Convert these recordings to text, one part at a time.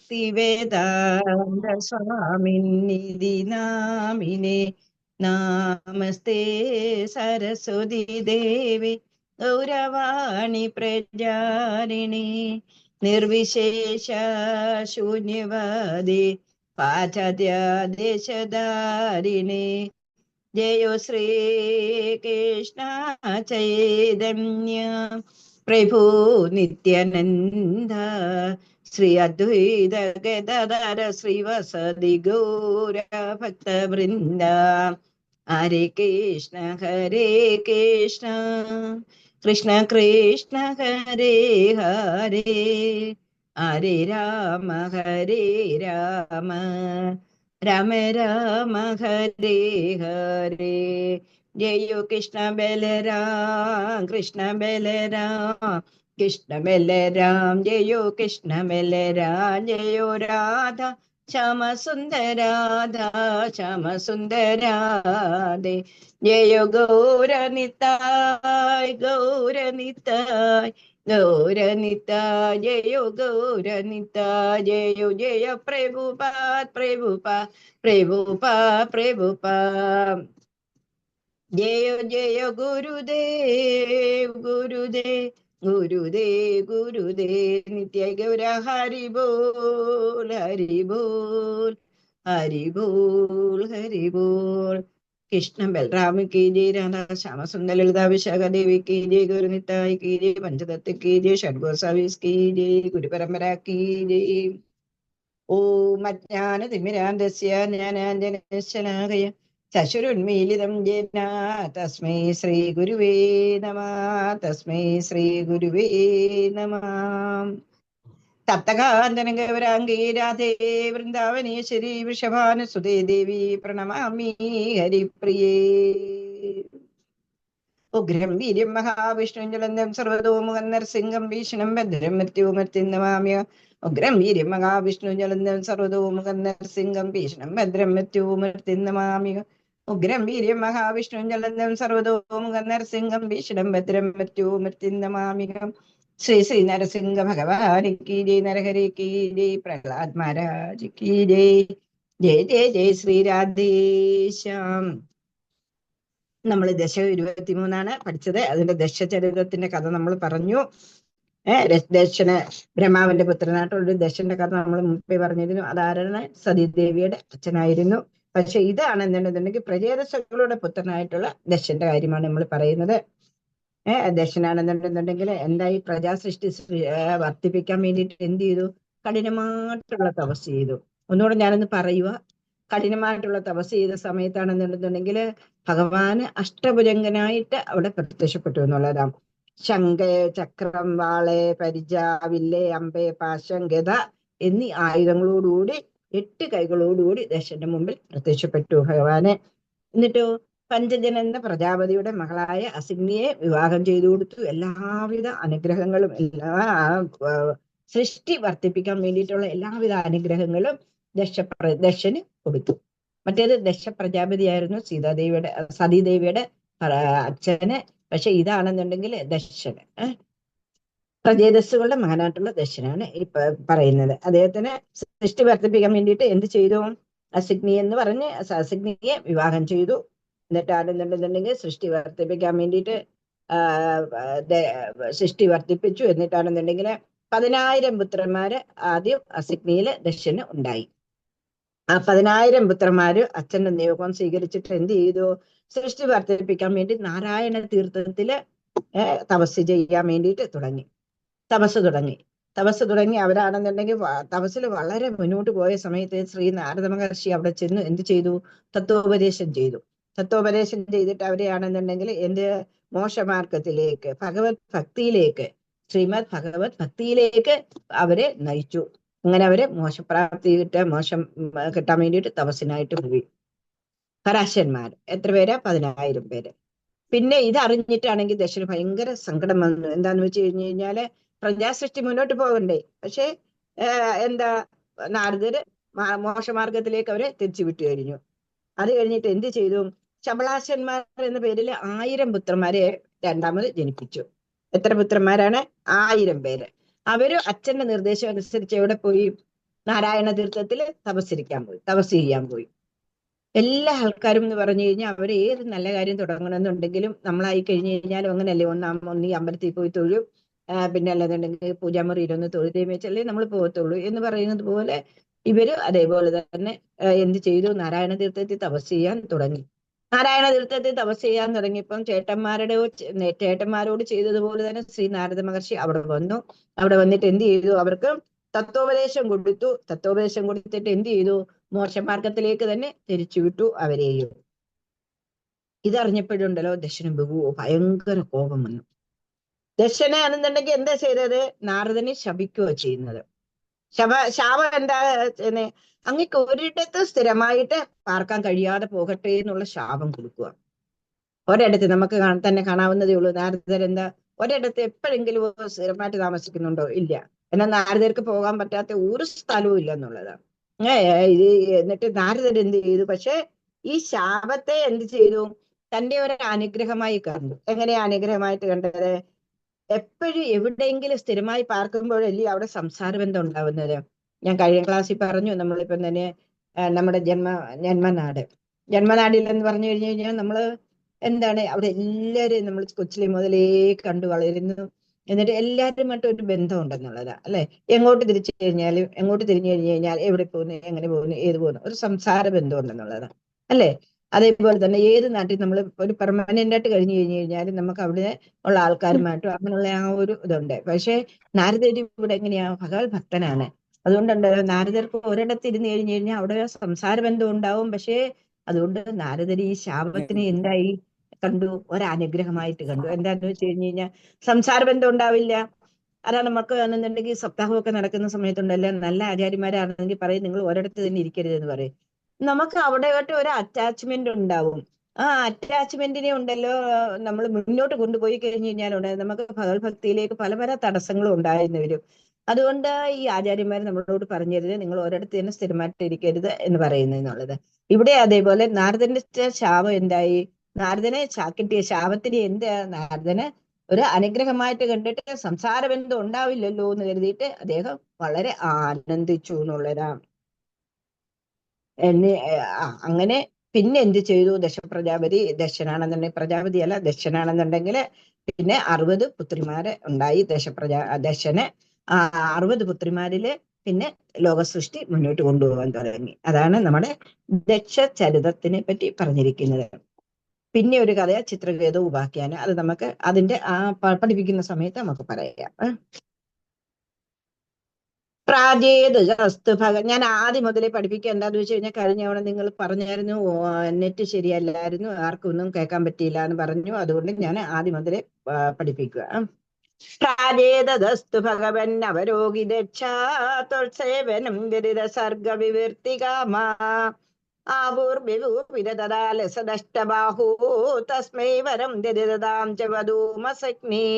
ഭക്തിവേദാന്ത സ്വാമിനിധി നാമിനെ നമസ്തേ സരസ്വതി ദേവി ഗൗരവാണി പ്രചാരിണി നിർവിശേഷ ശൂന്യവാദി പാചാദ്യദേശധാരിണി ജയോ ശ്രീകൃഷ്ണ ചൈതന്യ പ്രഭു നിത്യാനന്ദ ശ്രീ അദ്വൈത ഗദാധര ശ്രീവസതി ഗൗര ഭക്തവൃന്ദ ഹരേ കൃഷ്ണ കൃഷ്ണ കൃഷ്ണ ഹരേ ഹരേ ഹരേ രാമ രാമ രാമ ഹരേ ഹരേ ജയോ കൃഷ്ണ ബലരാം ജയോ കൃഷ്ണ ബലരാം ജയോ രാധ ശ്യാമ സുന്ദരാധേ ജയോ ഗൗരനിതായ് ജയോ ഗൗരനിതായ് ജയോ ജയ പ്രഭുപാദ് ജയ ഗുരുദേവ് നിത്യ Gaura Hari ball Krishna Balarama കി ജയ രാധാ ശ്യാമ സുന്ദര ലളിത വിശാഖ ദേവി കി ജയ ഗുരുനിതായ് കി ജയ പഞ്ചതത്വ കി ജയ ഷഡ്ഗോസാവീസ് കി ജയ ഗുരുപരമ്പര കി ജയ ഓം അജ്ഞാനതിമിരാന്ധസ്യ ജ്ഞാനാഞ്ജനശലാകയ ചക്ഷുരുന്മീലിതം യേന തസ്മൈ ശ്രീ ഗുരുവേ നമഃ തപ്തകാഞ്ചന ഗൗരാംഗീ രാധേ വൃന്ദാവനേശ്വരി വൃഷഭാനുസുതേ ദേവി പ്രണമാമി ഹരിപ്രിയേ ഉഗ്രം വീര്യം മഹാവിഷ്ണു ജ്വലന്തം സർവതോമുഖം നരസിംഹം ഭീഷണം ഭദ്രം മൃത്യുമൃത്യും നമാമ്യ ഉഗ്രം വീര്യം മഹാവിഷ്ണു ജ്വലന്തം സർവതോമുഖം നരസിംഹം ഭീഷണം ഭദ്രം മൃത്യുമൃത്യും നമാമ്യ ഉഗ്രം വീര്യം മഹാവിഷ്ണു ജ്വലന്തം സർവതോമുഖം നരസിംഹം ഭീഷണം ഭദ്രം മൃത്യുമൃത്യും നമാമ്യ ശ്രീ നരസിംഹ ഭഗവാൻ കി ജയ് നരഹരി കി ജയ് പ്രഹ്ലാദ് മഹാരാജ് കി ജയ് ശ്രീരാധേശ്യാം. നമ്മൾ ദശകം 23 പഠിച്ചത്. അതിന്റെ ദശചരിതത്തിന്റെ കഥ നമ്മൾ പറഞ്ഞു. ദശന് ബ്രഹ്മാവിന്റെ പുത്രനായിട്ടുള്ളൊരു ദശന്റെ കഥ നമ്മൾ മുമ്പേ പറഞ്ഞിരുന്നു. അതാരാണ്? സതീദേവിയുടെ അച്ഛനായിരുന്നു. പക്ഷെ ഇതാണെന്നുണ്ടെന്നുണ്ടെങ്കിൽ പ്രചേതസ്സുകളുടെ പുത്രനായിട്ടുള്ള ദശന്റെ കാര്യമാണ് നമ്മൾ പറയുന്നത്. ദശനാണെന്നുണ്ടെന്നുണ്ടെങ്കിൽ എന്തായി? പ്രജാസൃഷ്ടി വർദ്ധിപ്പിക്കാൻ വേണ്ടിയിട്ട് എന്ത് ചെയ്തു? കഠിനമായിട്ടുള്ള തപസ് ചെയ്തു. ഒന്നുകൂടെ ഞാനൊന്ന് പറയുക. കഠിനമായിട്ടുള്ള തപസ് ചെയ്ത സമയത്താണെന്നുണ്ടെന്നുണ്ടെങ്കിൽ ഭഗവാന് അഷ്ടഭുജങ്കനായിട്ട് അവിടെ പ്രത്യക്ഷപ്പെട്ടു എന്നുള്ളതാണ്. ശംഖ, ചക്രം, വാള്, പരിച, വില്ല്, അമ്പ്, പാശം, ഗദ എന്നീ ആയുധങ്ങളോടുകൂടി 8 കൈകളോടുകൂടി ദശന്റെ മുമ്പിൽ പ്രത്യക്ഷപ്പെട്ടു ഭഗവാന്. എന്നിട്ടോ പഞ്ചജന എന്ന പ്രജാപതിയുടെ മകളായ അസിഗ്നിയെ വിവാഹം ചെയ്തു കൊടുത്തു. എല്ലാവിധ അനുഗ്രഹങ്ങളും സൃഷ്ടി വർദ്ധിപ്പിക്കാൻ വേണ്ടിയിട്ടുള്ള എല്ലാവിധ അനുഗ്രഹങ്ങളും ദശന് കൊടുത്തു. മറ്റേത് ദശ പ്രജാപതിയായിരുന്നു സതീദേവിയുടെ അച്ഛന്. പക്ഷെ ഇതാണെന്നുണ്ടെങ്കിൽ ദശന് പ്രജേതസ്സുകളുടെ മകനായിട്ടുള്ള ദശനാണ് ഇപ്പൊ പറയുന്നത്. അദ്ദേഹത്തിന് സൃഷ്ടി വർദ്ധിപ്പിക്കാൻ വേണ്ടിയിട്ട് എന്ത് ചെയ്തു? അസിഗ്നി എന്ന് പറഞ്ഞ് അസിഗ്നിയെ വിവാഹം ചെയ്തു. എന്നിട്ടാണെന്നുണ്ടെന്നുണ്ടെങ്കിൽ സൃഷ്ടി വർദ്ധിപ്പിക്കാൻ വേണ്ടിയിട്ട് സൃഷ്ടി വർദ്ധിപ്പിച്ചു. എന്നിട്ടാണെന്നുണ്ടെങ്കിൽ 10,000 പുത്രന്മാര് ആദ്യം അസിഗ്നിയില് ദശന് ഉണ്ടായി. ആ 10,000 പുത്രന്മാര് അച്ഛന്റെ നിയോഗം സ്വീകരിച്ചിട്ട് എന്ത് ചെയ്തു? സൃഷ്ടി വർദ്ധിപ്പിക്കാൻ വേണ്ടി നാരായണ തീർത്ഥത്തില് തപസ് ചെയ്യാൻ വേണ്ടിയിട്ട് തപസ് തുടങ്ങി. അവരാണെന്നുണ്ടെങ്കിൽ തപസ്സിൽ വളരെ മുന്നോട്ട് പോയ സമയത്ത് ശ്രീ നാരദ മഹർഷി അവിടെ ചെന്ന് എന്ത് ചെയ്തു? തത്വോപദേശം ചെയ്തിട്ട് അവരെയാണെന്നുണ്ടെങ്കിൽ എന്റെ മോക്ഷമാർഗത്തിലേക്ക്, ശ്രീമദ് ഭഗവത് ഭക്തിയിലേക്ക് അവരെ നയിച്ചു. അങ്ങനെ അവരെ മോശം കിട്ടാൻ വേണ്ടിയിട്ട് തപസ്സിനായിട്ട് പോയി. പരാശരന്മാർ എത്ര പേര്? 10,000 പേര്. പിന്നെ ഇതറിഞ്ഞിട്ടാണെങ്കിൽ ദശന് ഭയങ്കര സങ്കടം വന്നു. എന്താന്ന് വെച്ച് കഴിഞ്ഞാല് പ്രജാസൃഷ്ടി മുന്നോട്ട് പോകണ്ടേ? പക്ഷെ നാരദര് മോശമാർഗത്തിലേക്ക് അവരെ തിരിച്ചു വിട്ടു കഴിഞ്ഞു. അത് കഴിഞ്ഞിട്ട് എന്ത് ചെയ്തു? ശബളാശന്മാർ എന്ന പേരിൽ 1000 പുത്രന്മാരെ രണ്ടാമത് ജനിപ്പിച്ചു. എത്ര പുത്രന്മാരാണ്? 1000 പേര്. അവര് അച്ഛന്റെ നിർദ്ദേശം അനുസരിച്ച് എവിടെ പോയി? നാരായണ തീർത്ഥത്തില് തപസ് ചെയ്യാൻ പോയി. എല്ലാ ആൾക്കാരും എന്ന് പറഞ്ഞു കഴിഞ്ഞാൽ അവർ ഏത് നല്ല കാര്യം തുടങ്ങണമെന്നുണ്ടെങ്കിലും നമ്മളായി കഴിഞ്ഞു കഴിഞ്ഞാലും അങ്ങനെയല്ലേ, ഒന്നീ അമ്പലത്തിൽ പോയി തൊഴും, പിന്നെ അല്ലാന്നുണ്ടെങ്കിൽ പൂജാമുറിയിലൊന്ന് തൊഴുതേ വെച്ചല്ലേ നമ്മൾ പോകത്തുള്ളൂ എന്ന് പറയുന്നത് പോലെ ഇവര് അതേപോലെ തന്നെ എന്ത് ചെയ്തു, നാരായണ തീർത്ഥത്തിൽ തപസ് ചെയ്യാൻ തുടങ്ങി. നാരായണ തീർത്ഥത്തിൽ തപസ് ചെയ്യാൻ തുടങ്ങിയപ്പം ചേട്ടന്മാരോട് ചെയ്തതുപോലെ തന്നെ ശ്രീ നാരദ മഹർഷി അവിടെ വന്നു. അവിടെ വന്നിട്ട് എന്ത് ചെയ്തു, അവർക്ക് തത്വോപദേശം കൊടുത്തു. തത്വോപദേശം കൊടുത്തിട്ട് എന്ത് ചെയ്തു, മോക്ഷമാർഗത്തിലേക്ക് തന്നെ തിരിച്ചുവിട്ടു അവരെയും. ഇതറിഞ്ഞപ്പോഴുണ്ടല്ലോ ദശന് ഭയങ്കര കോപം വന്നു. ദശനെ ആണെന്നുണ്ടെങ്കിൽ എന്താ ചെയ്തത്, നാരദനെ ശപിക്കുകയോ ചെയ്യുന്നത്. ശാപം എന്താ, അങ്ങക്ക് ഒരിടത്ത് സ്ഥിരമായിട്ട് പാർക്കാൻ കഴിയാതെ പോകട്ടെ എന്നുള്ള ശാപം കൊടുക്കുക. ഒരിടത്ത് നമുക്ക് തന്നെ കാണാവുന്നതേ ഉള്ളൂ. നാരദർ എന്താ ഒരിടത്ത് എപ്പോഴെങ്കിലും സ്ഥിരമായിട്ട് താമസിക്കുന്നുണ്ടോ? ഇല്ല. എന്നാൽ നാരദർക്ക് പോകാൻ പറ്റാത്ത ഒരു സ്ഥലവും ഇല്ല എന്നുള്ളതാണ്. ഇത് എന്നിട്ട് നാരദർ എന്ത് ചെയ്തു, പക്ഷെ ഈ ശാപത്തെ എന്ത് ചെയ്തു, തന്റെ ഒരു അനുഗ്രഹമായി കണ്ടു. എങ്ങനെയാ അനുഗ്രഹമായിട്ട് കണ്ടത്, എപ്പോഴും എവിടെയെങ്കിലും സ്ഥിരമായി പാർക്കുമ്പോഴല്ലേ അവിടെ സംസാര ബന്ധം ഉണ്ടാവുന്നത്. ഞാൻ കഴിഞ്ഞ ക്ലാസ്സിൽ പറഞ്ഞു, നമ്മളിപ്പം തന്നെ നമ്മുടെ ജന്മനാടിൽ എന്ന് പറഞ്ഞു കഴിഞ്ഞു കഴിഞ്ഞാൽ നമ്മള് എന്താണ്, അവിടെ എല്ലാവരെയും നമ്മൾ കൊച്ചിലെ മുതലേ കണ്ടു വളരുന്നു. എന്നിട്ട് എല്ലാവരുമായിട്ട് ഒരു ബന്ധം ഉണ്ടെന്നുള്ളതാ അല്ലെ. എങ്ങോട്ട് തിരിച്ചു കഴിഞ്ഞാൽ എവിടെ പോകുന്നു, എങ്ങനെ പോകുന്നു, ഏത് പോകുന്നു, ഒരു സംസാര ബന്ധം ഉണ്ടെന്നുള്ളതാ അല്ലെ. അതേപോലെ തന്നെ ഏത് നാട്ടിൽ നമ്മൾ ഒരു പെർമനന്റ് ആയിട്ട് കഴിഞ്ഞു കഴിഞ്ഞാലും നമുക്ക് അവിടെ ഉള്ള ആൾക്കാരുമായിട്ടും അങ്ങനെയുള്ള ആ ഒരു ഇതുണ്ട്. പക്ഷെ നാരദർ ഇവിടെ എങ്ങനെയാ, ഭഗവത് ഭക്തനാണ്. അതുകൊണ്ടുണ്ട് നാരദർക്ക് ഒരിടത്ത് ഇരുന്ന് കഴിഞ്ഞാൽ അവിടെ സംസാര ബന്ധം ഉണ്ടാവും. പക്ഷേ അതുകൊണ്ട് നാരദർ ഈ ശാപത്തിനെ എന്തായി കണ്ടു, ഒരനുഗ്രഹമായിട്ട് കണ്ടു. എന്താന്ന് വെച്ച് കഴിഞ്ഞു കഴിഞ്ഞാൽ സംസാര ബന്ധം ഉണ്ടാവില്ല. അതാണ് നമുക്ക് എന്നുണ്ടെങ്കിൽ സപ്താഹമൊക്കെ നടക്കുന്ന സമയത്തുണ്ടല്ലോ, നല്ല ആചാര്യന്മാരാണെങ്കിൽ പറയും നിങ്ങൾ ഒരിടത്ത് തന്നെ ഇരിക്കരുത് എന്ന് പറയും. നമുക്ക് അവിടെയായിട്ട് ഒരു അറ്റാച്ച്മെന്റ് ഉണ്ടാവും. ആ അറ്റാച്ച്മെന്റിനെ ഉണ്ടല്ലോ നമ്മൾ മുന്നോട്ട് കൊണ്ടുപോയി കഴിഞ്ഞു കഴിഞ്ഞാലുണ്ട് നമുക്ക് ഭഗവത് ഭക്തിയിലേക്ക് പല പല തടസ്സങ്ങളും ഉണ്ടായിരുന്നു വരും. അതുകൊണ്ട് ഈ ആചാര്യന്മാർ നമ്മളോട് പറഞ്ഞിരുന്നത് നിങ്ങൾ ഒരിടത്ത് തന്നെ സ്ഥിരമായിട്ട് ഇരിക്കരുത് എന്ന് പറയുന്നതെന്നുള്ളത്. ഇവിടെ അതേപോലെ നാരദന്റെ ശാപം എന്തായി, നാരദനെ കിട്ടിയ ശാപത്തിന് എന്താ, നാരദന് ഒരു അനുഗ്രഹമായിട്ട് കണ്ടിട്ട് സംസാര ബന്ധം ഉണ്ടാവില്ലല്ലോ എന്ന് കരുതിയിട്ട് അദ്ദേഹം വളരെ ആനന്ദിച്ചു എന്നുള്ളതാണ്. അങ്ങനെ പിന്നെ എന്ത് ചെയ്തു, ദശനാണെന്നുണ്ടെങ്കിൽ പ്രജാപതി അല്ല, ദശനാണെന്നുണ്ടെങ്കിൽ പിന്നെ 60 പുത്രിമാരെ ഉണ്ടായി. ദശന് 60 പുത്രിമാരില് പിന്നെ ലോകസൃഷ്ടി മുന്നോട്ട് കൊണ്ടുപോകാൻ തുടങ്ങി. അതാണ് നമ്മുടെ ദക്ഷചരിതത്തിനെ പറ്റി പറഞ്ഞിരിക്കുന്നത്. പിന്നെ ഒരു കഥ ചിത്രകേതു ഉപാഖ്യാനം, അത് നമുക്ക് അതിന്റെ പഠിപ്പിക്കുന്ന സമയത്ത് നമുക്ക് പറയാം. ഞാൻ ആദ്യം മുതലേ പഠിപ്പിക്കുക. എന്താന്ന് വെച്ച് കഴിഞ്ഞാൽ കഴിഞ്ഞ തവണ നിങ്ങൾ പറഞ്ഞായിരുന്നു നെറ്റ് ശരിയല്ലായിരുന്നു, ആർക്കും ഒന്നും കേൾക്കാൻ പറ്റിയില്ല എന്ന് പറഞ്ഞു. അതുകൊണ്ട് ഞാൻ ആദ്യം മുതലേ പഠിപ്പിക്കുക. പ്രാജേതസ്തു ഭഗവൻ അവരോഗി ദക്ഷാത്സേവനം വിദിത സർഗ വിവർത്തികാമാ ആവൂർവിരതദാലസദഷ്ടബാഹൂ തസ്മൈ വരം ദിദിദതാം ച വധൂമസഗ്നീ.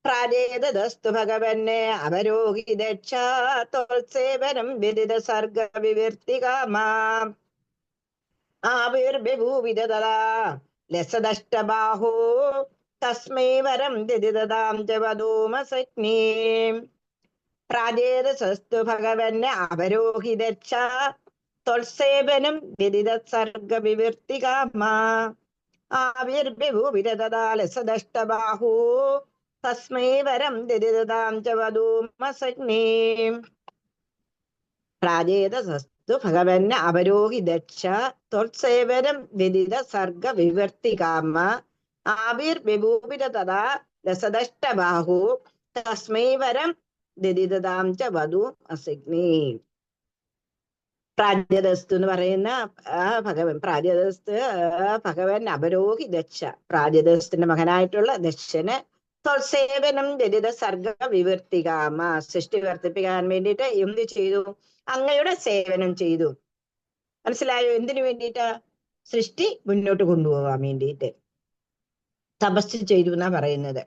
പ്രാജേതസ്തു ഭഗവന്നെ അവരോഹി ദക്ഷാത്സേവനം വിദിത സർഗ വിവർത്തികാമാ ആവിർബഭൂവിദതദാ ലസദഷ്ടബാഹോ തസ്മൈ വരം ദിദിദതാം ച വധൂമസഗ്നീ. പ്രാജേതസ്തു ഭഗവന്നെ അവരോഹി ദക്ഷാത്സേവനം വിദിത സർഗ വിവർത്തികാമാ ആവിർബഭൂവിദതദാ ലസദഷ്ടബാഹോ തസ്മൈ വരം ദിദിദതാം ച വധൂമസഗ്നീ. പ്രാജേതസ്തു ഭഗവന് അവരോഹി ദക്ഷാത്സേവനം വിദിത സർഗ വിവർത്തികാമ ആവിർബഭൂവിദതദാ ലസദഷ്ടബാഹു തസ്മൈ വരം ദിദിദതാം ച വധൂമസഗ്നീ. പ്രാജേതസ്തു എന്ന് പറയുന്ന ഭഗവൻ അപരോഹി ദക്ഷ, പ്രാജേതസ്തുന്റെ മകനായിട്ടുള്ള ദക്ഷന് സേവനം ദരിത സർഗ വിവർത്തികാമ, സൃഷ്ടി വർദ്ധിപ്പിക്കാൻ വേണ്ടിയിട്ട് എന്ത് ചെയ്തു, അങ്ങയുടെ സേവനം ചെയ്തു. മനസ്സിലായോ? എന്തിനു വേണ്ടിയിട്ട്? സൃഷ്ടി മുന്നോട്ട് കൊണ്ടുപോകാൻ വേണ്ടിയിട്ട് തപസ് ചെയ്തു എന്നാ പറയുന്നത്.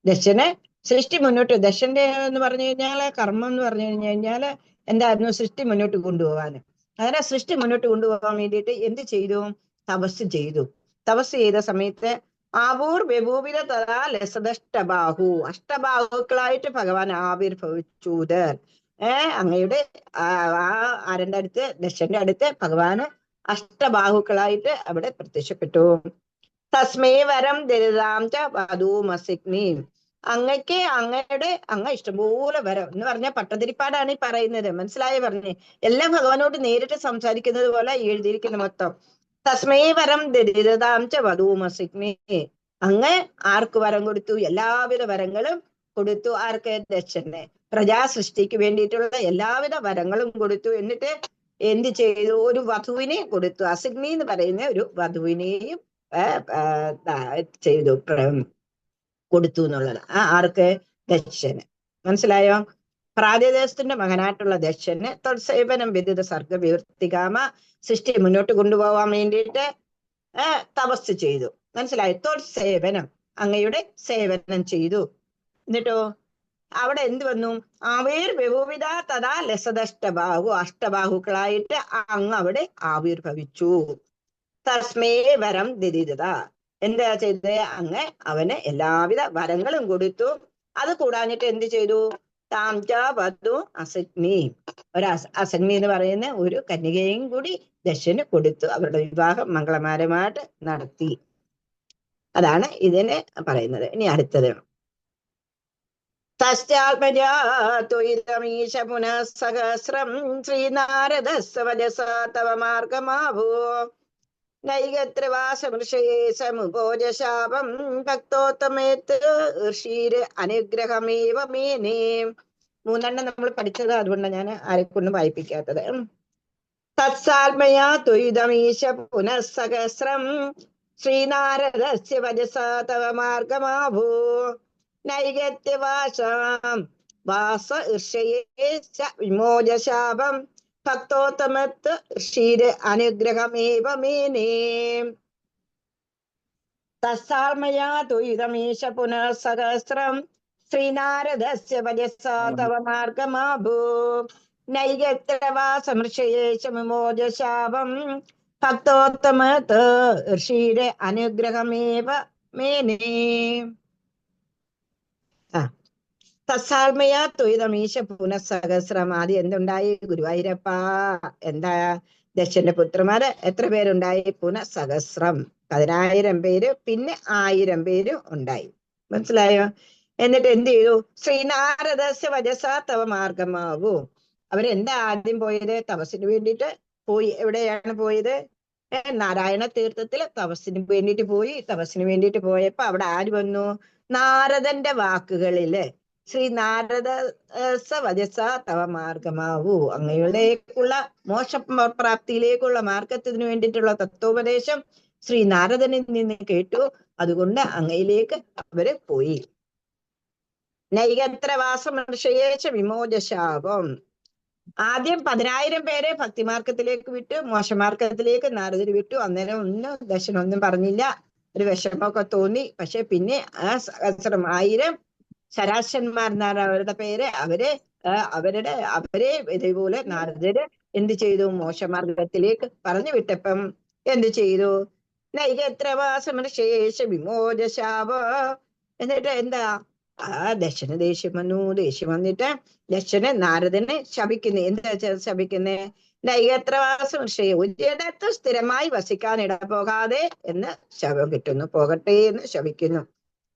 ദശന് സൃഷ്ടി മുന്നോട്ട്, ദശന്റെ എന്ന് പറഞ്ഞു കഴിഞ്ഞാല് കർമ്മം എന്ന് പറഞ്ഞു കഴിഞ്ഞാല് എന്തായിരുന്നു, സൃഷ്ടി മുന്നോട്ട് കൊണ്ടുപോകാൻ. അങ്ങനെ സൃഷ്ടി മുന്നോട്ട് കൊണ്ടുപോകാൻ വേണ്ടിയിട്ട് എന്ത് ചെയ്തു, തപസ് ചെയ്തു. തപസ് ചെയ്ത സമയത്ത് ആവൂർബഭൂവിദതദാ ലസദഷ്ടബാഹു, അഷ്ടബാഹുക്കളായിട്ട് ഭഗവാൻ ആവിർഭവിച്ചു. അങ്ങയുടെ ആ ആരന്റെ അടുത്ത്, ദക്ഷന്റെ അടുത്ത് ഭഗവാന് അഷ്ടബാഹുക്കളായിട്ട് അവിടെ പ്രത്യക്ഷപ്പെട്ടു. തസ്മേ വരം ദരിതാം ച വധൂമസിഗ്നി. അങ്ങ ഇഷ്ടംപോലെ വരം എന്ന് പറഞ്ഞ പട്ടതിരിപ്പാടാണ് ഈ പറയുന്നത്. മനസ്സിലായി പറഞ്ഞേ? എല്ലാം ഭഗവാനോട് നേരിട്ട് സംസാരിക്കുന്നത് പോലെ എഴുതിയിരിക്കുന്ന മൊത്തം. തസ്മേ വരം ദരിതാം ച വധൂമസിഗ്നി. അങ്ങ് ആർക്ക് വരം കൊടുത്തു? എല്ലാവിധ വരങ്ങളും കൊടുത്തു. ആർക്ക്? ദക്ഷന്. പ്രജാസൃഷ്ടിക്ക് വേണ്ടിയിട്ടുള്ള എല്ലാവിധ വരങ്ങളും കൊടുത്തു. എന്നിട്ട് എന്ത് ചെയ്തു? ഒരു വധുവിനെ കൊടുത്തു. അസിഗ്നി എന്ന് പറയുന്ന ഒരു വധുവിനെയും ചെയ്തു, കൊടുത്തു എന്നുള്ളത്. ആർക്ക്? ദക്ഷന്. മനസ്സിലായോ? പ്രാതിദേശത്തിന്റെ മകനായിട്ടുള്ള ദക്ഷന് തൊത്സേവനം വിദിത സർഗ വിവർത്തികാമ, സൃഷ്ടി മുന്നോട്ട് കൊണ്ടുപോകാൻ വേണ്ടിയിട്ട് തപസ് ചെയ്തു. മനസ്സിലായി? തൊത്സേവനം, അങ്ങയുടെ സേവനം ചെയ്തു. എന്നിട്ടോ അവിടെ എന്ത് വന്നു? ആവിർ വിഭൂവിത തഥാ ലസദഷ്ടബാഹു. അഷ്ടബാഹുക്കളായിട്ട് അങ്ങ് അവിടെ ആവിർഭവിച്ചു. തസ്മേ വരം ദിദിത. എന്താ ചെയ്തത്? അങ്ങ് അവന് എല്ലാവിധ വരങ്ങളും കൊടുത്തു. അത് കൂടാഞ്ഞിട്ട് എന്ത് ചെയ്തു? താംച വധു അസഗ്നി. ഒരു അസഗ്നി എന്ന് പറയുന്ന ഒരു കന്യകയും കൂടി ദക്ഷന് കൊടുത്തു. അവരുടെ വിവാഹം മംഗളമാരമായിട്ട് നടത്തി. അതാണ് ഇതിനെ പറയുന്നത്. ഇനി അടുത്തത്. തശ്ചാത്മജാത്വയിതമീശ പുനഃ സഹസ്രം ശ്രീനാരദസ്സ വജസാ തവ മാർഗമാഭൂ നൈകത്രവാസമൃഷയേ സമുപോജശാപം ഭക്തോത്തമേത്ത് ഋഷീര് അനുഗ്രഹമേവ മേനേ. മൂന്നെണ്ണം നമ്മൾ പഠിച്ചത്, അതുകൊണ്ട് ഞാൻ ആരെക്കൊണ്ടും വായിപ്പിക്കാത്തത്. തത്സാത്മയാ ത്വയിതമീശ പുനഃ സഹസ്രം ശ്രീനാരദസ്യ വജസാ തവ മാർഗമാഭൂ നൈകത്യവാസാം വാസ ഋഷയേ വിമോചശാപം ഭക്തോത്തമത്ത് ഋഷീര് അനുഗ്രഹമേവ മേനേ. തസ്സാത്മയാ ത്വയിതമീശ പുനഃ സഹസ്രം ശ്രീനാരദസ്യ വജസാ തവ മാർഗമാഭൂ നൈകത്രവാസമൃഷയേശ വിമോചശാപം ഭക്തോത്തമത്ത് ഋഷീര് അനുഗ്രഹമേവ മേനേ. തസ്സാത്മയാ ത്വയിതമീശ പുനഃസഹസ്രം. ആദ്യം എന്തുണ്ടായി? ഗുരുവായൂരപ്പ, എന്താ? ദക്ഷന്റെ പുത്രന്മാര് എത്ര പേരുണ്ടായി? പുനഃസഹസ്രം, 10,000 പേര്, പിന്നെ 1000 പേര് ഉണ്ടായി. മനസ്സിലായോ? എന്നിട്ട് എന്ത് ചെയ്തു? ശ്രീനാരദസ്യ വജസാ തവ മാർഗമാവൂ. അവരെന്താ ആദ്യം പോയത്? തപസ്സിന് വേണ്ടിയിട്ട് പോയി. എവിടെയാണ് പോയത്? നാരായണ തീർത്ഥത്തില് തപസ്സിന് വേണ്ടിയിട്ട് പോയി. തപസ്സിന് വേണ്ടിയിട്ട് പോയപ്പോ അവിടെ ആര് വന്നു? നാരദന്റെ വാക്കുകളില് ശ്രീ നാരദ വജസ തവ മാർഗമാവൂ, അങ്ങയുടേക്കുള്ള മോക്ഷപ്രാപ്തിയിലേക്കുള്ള മാർഗത്തിന് വേണ്ടിയിട്ടുള്ള തത്വോപദേശം ശ്രീ നാരദനിൽ നിന്ന് കേട്ടു. അതുകൊണ്ട് അങ്ങയിലേക്ക് അവര് പോയി. നൈകത്രവാസമർഷയേച്ച വിമോചശാപം. ആദ്യം 10,000 പേരെ ഭക്തിമാർഗത്തിലേക്ക് വിട്ടു, മോശമാർഗത്തിലേക്ക് നാരദര് വിട്ടു. അന്നേരം ദക്ഷനൊന്നും പറഞ്ഞില്ല, ഒരു വിഷമമൊക്കെ തോന്നി. പക്ഷെ പിന്നെ ആ സഹസ്രം 1000 ശരാശന്മാർ അവരുടെ പേര്, അവരെ ഇതേപോലെ നാരദര് എന്ത് ചെയ്തു? മോശമാർഗത്തിലേക്ക് പറഞ്ഞു വിട്ടപ്പം എന്ത് ചെയ്തു? നൈകത്രവാസമർഷയേച്ച വിമോചശാപ. എന്നിട്ട് എന്താ? ദക്ഷന് ദേഷ്യം വന്നു. ദേഷ്യം വന്നിട്ട് ദക്ഷന് നാരദനെ ശപിക്കുന്നു. എന്താ ശപിക്കുന്നേ? നൈകത്രവാസം ഒരിടത്ത് സ്ഥിരമായി വസിക്കാൻ ഇടപോകാതെ എന്ന് ശപം കിട്ടുന്നു. പോകട്ടെ എന്ന് ശപിക്കുന്നു.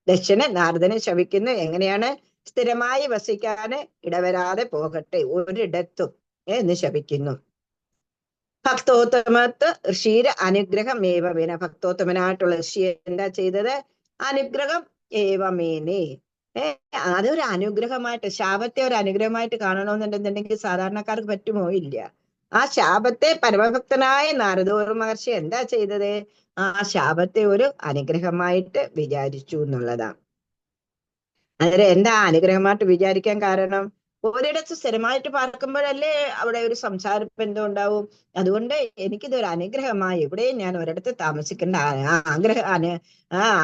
ദക്ഷന് നാരദനെ ശപിക്കുന്നു. എങ്ങനെയാണ്? സ്ഥിരമായി വസിക്കാന് ഇടവരാതെ പോകട്ടെ ഒരിടത്തും എന്ന് ശപിക്കുന്നു. ഭക്തോത്തമത്ത് ഋഷീര് അനുഗ്രഹം ഏവമേന. ഭക്തോത്തമനായിട്ടുള്ള ഋഷി എന്താ ചെയ്തത്? അനുഗ്രഹം ഏവമേനെ. അതൊരു അനുഗ്രഹമായിട്ട്, ശാപത്തെ ഒരു അനുഗ്രഹമായിട്ട് കാണണമെന്നുണ്ടെന്നുണ്ടെങ്കിൽ സാധാരണക്കാർക്ക് പറ്റുമോ? ഇല്ല. ആ ശാപത്തെ പരമഭക്തനായ നാരദ മഹർഷി എന്താ ചെയ്തത്? ആ ശാപത്തെ ഒരു അനുഗ്രഹമായിട്ട് വിചാരിച്ചു എന്നുള്ളതാണ്. അന്നേരം എന്താ അനുഗ്രഹമായിട്ട് വിചാരിക്കാൻ കാരണം? ഒരിടത്ത് സ്ഥിരമായിട്ട് പാർക്കുമ്പോഴല്ലേ അവിടെ ഒരു സംസാര ബന്ധം ഉണ്ടാവും. അതുകൊണ്ട് എനിക്കിതൊരു അനുഗ്രഹമായി, എവിടെയും ഞാൻ ഒരിടത്ത് താമസിക്കേണ്ട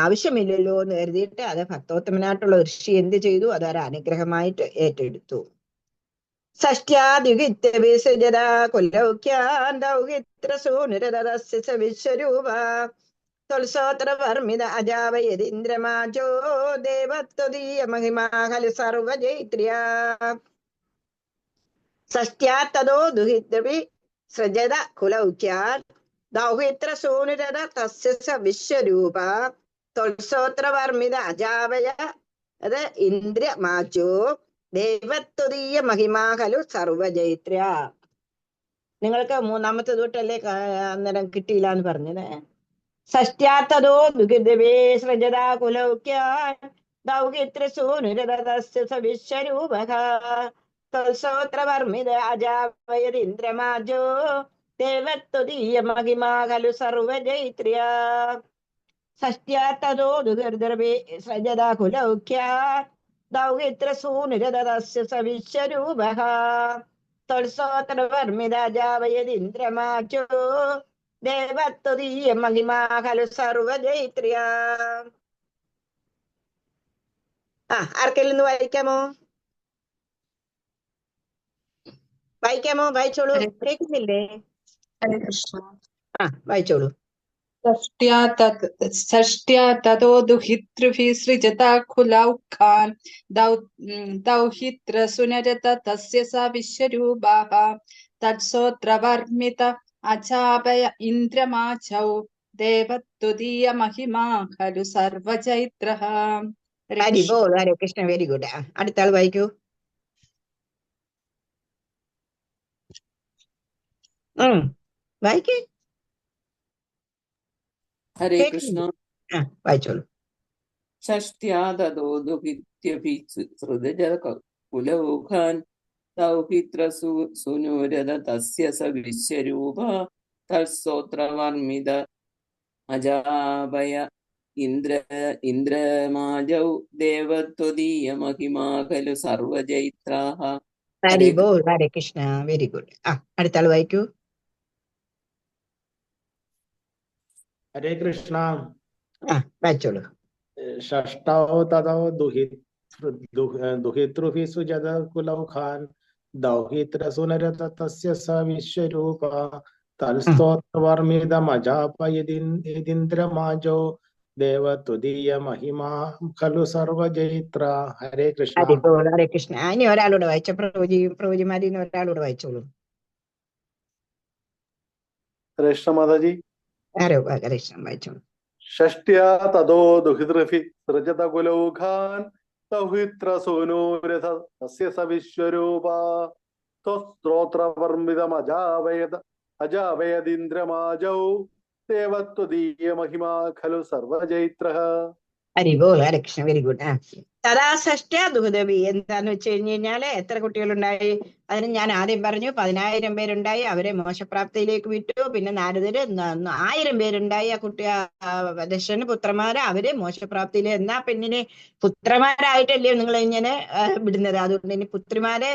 ആവശ്യമില്ലല്ലോ എന്ന് കരുതിയിട്ട് അത് ഭക്തോത്തമനായിട്ടുള്ള ഋഷി എന്ത് ചെയ്തു? അതൊരു അനുഗ്രഹമായിട്ട് ഏറ്റെടുത്തു. ഷഷ്ട്യാദ്യുഗിത്യവിസൃജത കൊല്ലൗക്യാന്തൗഗിത്രസൂനുരതസ്യ വിശ്വരൂപ തുൽസോത്രവർമിത അജാവയതീന്ദ്രമാജോ ദേവത്വദീയ മഹിമാ ഖലു സർവജൈത്ര്യ. षष्ट्या तदो दुहित्रपि सृजत कुलौक्यात् दौहित्र सूनुरद तस्य स विश्वरूप त्वत्सोत्रवर्मिद अजावय അത് ഇന്ദ്രമാചോ ദേവത്വതീയ മഹിമാ ഖലു സർവജൈത്ര്യ. നിങ്ങൾക്ക് മൂന്നാമത്തെ തൊട്ടല്ലേ അന്നേരം കിട്ടിയില്ല എന്ന് പറഞ്ഞത്. षष्ट्यातदो दुर्गदेवे सृजदा कुलौक्यान् दौहित्र सूनुरदस्य स विश्वरूपः तत्सोत्रवर्मिद अजावयदिन्द्रमाजो देवत्वदीय महिमा खलु सर्वजैत्र्या. षष्ट्यातदो दुर्गदेवे सृजदा कुलौक्यान् दौहित्र सूनुरदस्य स विश्वरूपः तत्सोत्रवर्मिद अजावयदिन्द्रमाजो ദേവത്വതീയ മഹിമാ ഖലു സർവജൈത്ര്യ. ആർക്കെങ്കിലും ഒന്ന് വായിക്കാമോ? വായിച്ചോളൂ. കേൾക്കുന്നില്ലേ? വായിച്ചോളൂ. षष्ट्या ततो दुहितृभिः सृजता कुलौकान् दौहित्रसुनरत तस्य स विश्वरूपः तत्सोत्रवर्मित अचापय इन्द्रमाचौ देवत्वदीय महिमा खलु सर्वजैत्रः. ഹരേ കൃഷ്ണ. Very good. അടുത്ത ആൾ വായിക്കൂ. വായിക്കേ. ഹരേ കൃഷ്ണ. വായിച്ചോളൂ. षष्ट्या ततो दुहित्यभिः सृजत कुलौकान् दौहित्र सूनुरद तस्य स विश्वरूप तत्सोत्रवर्मिद अजावय इन्द्रमाजौ देवत्वदीय महिमा खलु सर्वजैत्राः. ഹരേ കൃഷ്ണ. Very good. അടുത്ത ആൾ വായിക്കൂ. ഹരേ കൃഷ്ണ. വായിച്ചോളൂ. षष्ठौ ततो दुहितृभिः सृजत कुलौकान् दौहित्र सुनरत तस्य स विश्वरूप तत्स्तोत्रवर्मिदमजापयदिन्द्रमाजो देवत्वदीയ महिमा खलु सर्वजैत्र. ഹരേ കൃഷ്ണ. ഹരേ കൃഷ്ണ. ഇനി ഒരാളോട് വായിച്ച പ്രഭുജിമാരിന്ന് ഒരാളോട് വായിച്ചോളൂ. കൃഷ്ണ മാതാജി. കൃഷ്ണ വായിച്ചോളൂ. षष्ट्या ततो दुहितृभिः सृजत कुलौकान् दौहित्र सूनुरथ तस्य स विश्वरूप अजावयदिन्द्रमाजौ देवत्वदीय महिमा खलु सर्वजैत्रः. ഹരേ കൃഷ്ണ. Very good. തഥാ ഷഷ്ഠ ദുഹിതവി എന്താന്ന് വെച്ച് കഴിഞ്ഞാല് എത്ര കുട്ടികളുണ്ടായി? അതിന് ഞാൻ ആദ്യം പറഞ്ഞു 10,000 പേരുണ്ടായി. അവരെ മോശപ്രാപ്തിയിലേക്ക് വിട്ടു. പിന്നെ നാരദര് 1000 പേരുണ്ടായി. ആ കുട്ടി ദശന് പുത്രന്മാരെ അവര് മോശപ്രാപ്തിയില്. എന്നാ പെണ്ണിനെ പുത്രന്മാരായിട്ടല്ലേ നിങ്ങൾ ഇങ്ങനെ വിടുന്നത്? അതുകൊണ്ട് ഇനി പുത്രിമാരെ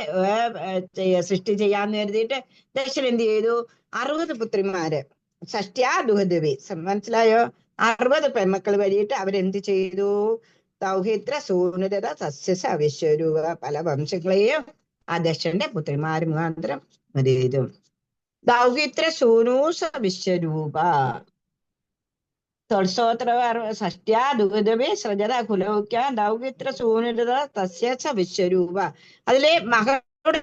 സൃഷ്ടി ചെയ്യാന്ന് കരുതിയിട്ട് ദശൻ എന്ത് ചെയ്തു? 60 പുത്രിമാര് ഷഷ്ട്യാ ദുഹിതവി. മനസ്സിലായോ? 60 പെൺമക്കൾ വഴിയിട്ട് അവരെന്ത് ചെയ്തു? ദൗഹിത്ര സൂനുരത സസ്യസ വിശ്വരൂപ. പല വംശങ്ങളെയും ആ ദശന്റെ പുത്രിമാര് മുഖാന്തരം ചെയ്തു. ദൗഹിത്ര സൂനൂസ വിശ്വരൂപ തൊത്സോത്ര ഷഷ്ട്യാ ദുഹിതവി സൃജത കുലൗക്യാൻ ദൗഹിത്ര സൂനുരത തസ്യസ വിശ്വരൂപ. അതിലെ മകളുടെ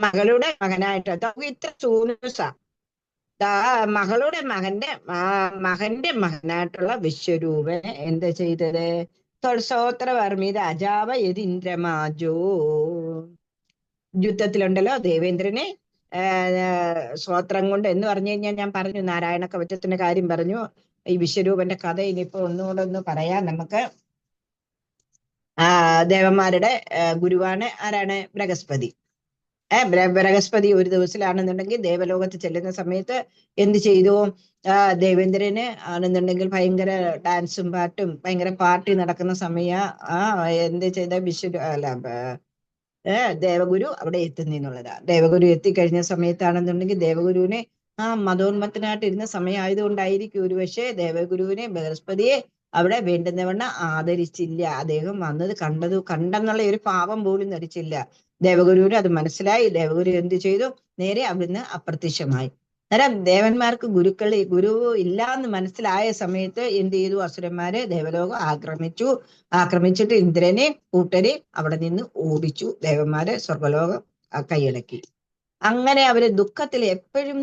മകളുടെ മകനായിട്ട് ദൗഹിത്ര സൂനുസ മകളുടെ മകന്റെ മകനായിട്ടുള്ള വിശ്വരൂപനെ എന്താ ചെയ്തത്? തൊത്സോത്രവർമിത അജാവ യതിന്ദ്രമാജോ. യുദ്ധത്തിലുണ്ടല്ലോ ദേവേന്ദ്രനെ സ്വോത്രം കൊണ്ട് എന്ന് പറഞ്ഞു കഴിഞ്ഞാൽ ഞാൻ പറഞ്ഞു നാരായണ കവചത്തിന്റെ കാര്യം പറഞ്ഞു. ഈ വിശ്വരൂപന്റെ കഥ ഇനിയിപ്പോ ഒന്നുകൂടെ ഒന്ന് പറയാം നമുക്ക്. ദേവന്മാരുടെ ഗുരുവാണ് ആരാണ്? ബൃഹസ്പതി. ബൃഹസ്പതി ഒരു ദിവസത്തിലാണെന്നുണ്ടെങ്കിൽ ദേവലോകത്ത് ചെല്ലുന്ന സമയത്ത് എന്ത് ചെയ്തു? ദേവേന്ദ്രന് ആണെന്നുണ്ടെങ്കിൽ ഭയങ്കര ഡാൻസും പാട്ടും ഭയങ്കര പാർട്ടി നടക്കുന്ന സമയ എന്ത് ചെയ്ത ദേവഗുരു അവിടെ എത്തുന്നെന്നുള്ളതാ. ദേവഗുരു എത്തിക്കഴിഞ്ഞ സമയത്താണെന്നുണ്ടെങ്കിൽ ദേവഗുരുവിനെ മതോന്മത്തനായിട്ടിരുന്ന സമയമായതുകൊണ്ടായിരിക്കും ഒരു പക്ഷേ ദേവഗുരുവിനെ ബൃഹസ്പതിയെ അവിടെ വേണ്ടുന്നവണ്ണം ആദരിച്ചില്ല. അദ്ദേഹം വന്നത് കണ്ടെന്നുള്ള ഒരു പാപം പോലും ധരിച്ചില്ല. ദേവഗുരുവിന് അത് മനസ്സിലായി. ദേവഗുരു എന്ത് ചെയ്തു? നേരെ അവിടുന്ന് അപ്രത്യക്ഷമായി. അന്നേരം ദേവന്മാർക്ക് ഗുരു ഇല്ല എന്ന് മനസ്സിലായ സമയത്ത് എന്ത് ചെയ്തു? അസുരന്മാര് ദേവലോകം ആക്രമിച്ചിട്ട് ഇന്ദ്രനെ കൂട്ടരെ അവിടെ നിന്ന് ഓടിച്ചു. ദേവന്മാരെ സ്വർഗലോകം കൈയടക്കി. അങ്ങനെ അവര് ദുഃഖത്തിൽ എപ്പോഴും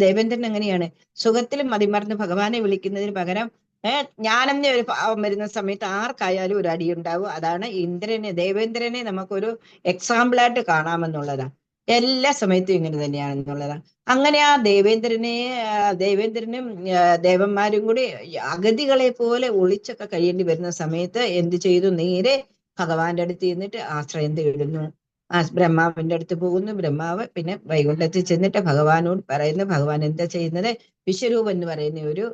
ദേവേന്ദ്രൻ എങ്ങനെയാണ്? സുഖത്തിലും മതിമറന്ന് ഭഗവാനെ വിളിക്കുന്നതിന് പകരം ജ്ഞാനം ഒരു ഭാവം വരുന്ന സമയത്ത് ആർക്കായാലും ഒരു അടിയുണ്ടാവും. അതാണ് ദേവേന്ദ്രനെ നമുക്കൊരു എക്സാമ്പിളായിട്ട് കാണാമെന്നുള്ളതാണ്. എല്ലാ സമയത്തും ഇങ്ങനെ തന്നെയാണെന്നുള്ളതാണ്. അങ്ങനെ ആ ദേവേന്ദ്രനും ദേവന്മാരും കൂടി അഗതികളെ പോലെ ഒളിച്ചൊക്കെ കഴിയേണ്ടി വരുന്ന സമയത്ത് എന്ത് ചെയ്തു? നേരെ ഭഗവാന്റെ അടുത്ത് ചെന്നിട്ട് ആശ്രയം തേടുന്നു. ബ്രഹ്മാവിന്റെ അടുത്ത് പോകുന്നു. ബ്രഹ്മാവ് പിന്നെ വൈകുണ്ഠത്തിൽ ചെന്നിട്ട് ഭഗവാനോട് പറയുന്നു. ഭഗവാൻ എന്താ ചെയ്യുന്നത്? വിശ്വരൂപൻ എന്ന് പറയുന്ന ഒരു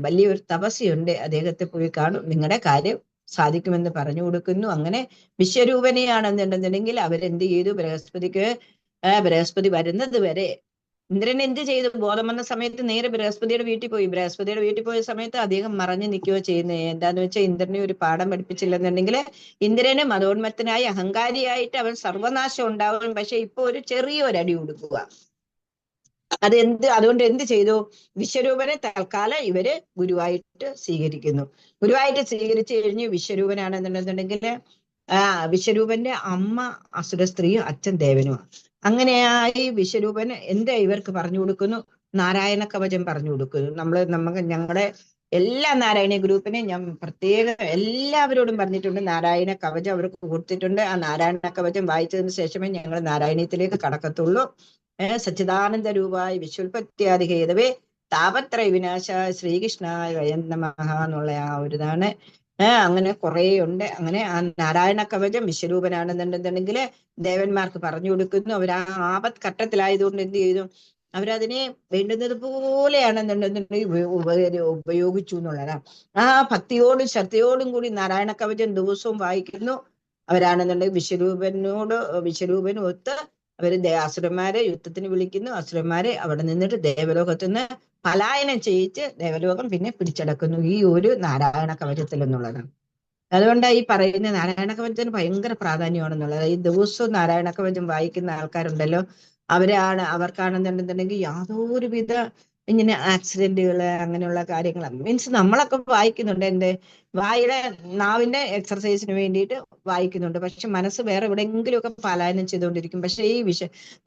വലിയൊരു തപസ്വിയുണ്ട്, അദ്ദേഹത്തെ പോയി കാണും, നിങ്ങളുടെ കാര്യം സാധിക്കുമെന്ന് പറഞ്ഞു കൊടുക്കുന്നു. അങ്ങനെ വിശ്വരൂപനെയാണെന്നുണ്ടെന്നുണ്ടെങ്കിൽ അവരെന്ത് ചെയ്തു? ബൃഹസ്പതി വരുന്നത് വരെ ഇന്ദ്രൻ എന്ത് ചെയ്തു? ബോധം വന്ന സമയത്ത് നേരെ ബൃഹസ്പതിയുടെ വീട്ടിൽ പോയി. ബൃഹസ്പതിയുടെ വീട്ടിൽ പോയ സമയത്ത് അദ്ദേഹം മറഞ്ഞു നിൽക്കുകയോ ചെയ്യുന്നത്. എന്താന്ന് വെച്ചാൽ ഇന്ദ്രനെ ഒരു പാഠം പഠിപ്പിച്ചില്ലെന്നുണ്ടെങ്കിൽ ഇന്ദ്രന് മതോന്മത്തനായി അഹങ്കാരിയായിട്ട് അവൻ സർവനാശം ഉണ്ടാവും. പക്ഷെ ഇപ്പൊ ഒരു ചെറിയൊരടി കൊടുക്കുക. അതുകൊണ്ട് എന്ത് ചെയ്തു? വിശ്വരൂപനെ തൽക്കാലം ഇവര് ഗുരുവായിട്ട് സ്വീകരിക്കുന്നു. ഗുരുവായിട്ട് സ്വീകരിച്ചു കഴിഞ്ഞ് വിശ്വരൂപനാണെന്നുണ്ടെന്നുണ്ടെങ്കിൽ വിശ്വരൂപന്റെ അമ്മ അസുര സ്ത്രീയും അച്ഛൻ ദേവനുമാണ്. അങ്ങനെയായി വിശ്വരൂപന് എന്താ ഇവർക്ക് പറഞ്ഞു കൊടുക്കുന്നു? നാരായണ കവചം പറഞ്ഞു കൊടുക്കുന്നു. ഞങ്ങളുടെ എല്ലാ നാരായണ ഗ്രൂപ്പിനെ ഞാൻ പ്രത്യേകം എല്ലാവരോടും പറഞ്ഞിട്ടുണ്ട്. നാരായണ കവചം അവർക്ക് കൊടുത്തിട്ടുണ്ട്. ആ നാരായണ കവചം വായിച്ചതിന് ശേഷമേ ഞങ്ങൾ നാരായണീയത്തിലേക്ക് കടക്കത്തുള്ളൂ. സച്ചിദാനന്ദ രൂപായ വിശ്വൽപത്യാദി ഹേതവേ താപത്രയ വിനാശായ ശ്രീകൃഷ്ണായ വയം നമഃ എന്നുള്ള ആ ഒരു ഇതാണ്. അങ്ങനെ കുറെ ഉണ്ട്. അങ്ങനെ ആ നാരായണ കവചം വിശ്വരൂപനാണെന്നുണ്ടെന്നുണ്ടെങ്കിൽ ദേവന്മാർക്ക് പറഞ്ഞു കൊടുക്കുന്നു. അവർ ആ ആപത് ഘട്ടത്തിലായതുകൊണ്ട് എന്ത് ചെയ്തു? അവരതിനെ വേണ്ടുന്നത് പോലെയാണെന്നുണ്ടെന്നുണ്ടെങ്കിൽ ഉപയോഗിച്ചു എന്നുള്ളതാണ്. ആ ഭക്തിയോടും ശ്രദ്ധയോടും കൂടി നാരായണ കവചം ദിവസവും വായിക്കുന്നു. അവരാണെന്നുണ്ടെങ്കിൽ വിശ്വരൂപനും ഒത്ത് അവര് അസുരന്മാരെ യുദ്ധത്തിന് വിളിക്കുന്നു. അസുരന്മാരെ അവിടെ നിന്നിട്ട് ദേവലോകത്ത് നിന്ന് പലായനം ചെയ്യിച്ച് ദേവലോകം പിന്നെ പിടിച്ചടക്കുന്നു ഈ ഒരു നാരായണ കവചത്തിൽ എന്നുള്ളതാണ്. അതുകൊണ്ടാണ് ഈ പറയുന്ന നാരായണ കവചത്തിന് ഭയങ്കര പ്രാധാന്യമാണെന്നുള്ളത്. ഈ ദിവസവും നാരായണ കവചം വായിക്കുന്ന ആൾക്കാരുണ്ടല്ലോ, അവർക്കാണെന്നുണ്ടെന്നുണ്ടെങ്കിൽ യാതൊരുവിധ ഇങ്ങനെ ആക്സിഡന്റുകള് അങ്ങനെയുള്ള കാര്യങ്ങൾ മീൻസ് നമ്മളൊക്കെ വായിക്കുന്നുണ്ട്. നാവിന്റെ എക്സർസൈസിന് വേണ്ടിയിട്ട് വായിക്കുന്നുണ്ട്. പക്ഷെ മനസ്സ് വേറെ എവിടെയെങ്കിലുമൊക്കെ പലായനം ചെയ്തുകൊണ്ടിരിക്കും. പക്ഷെ ഈ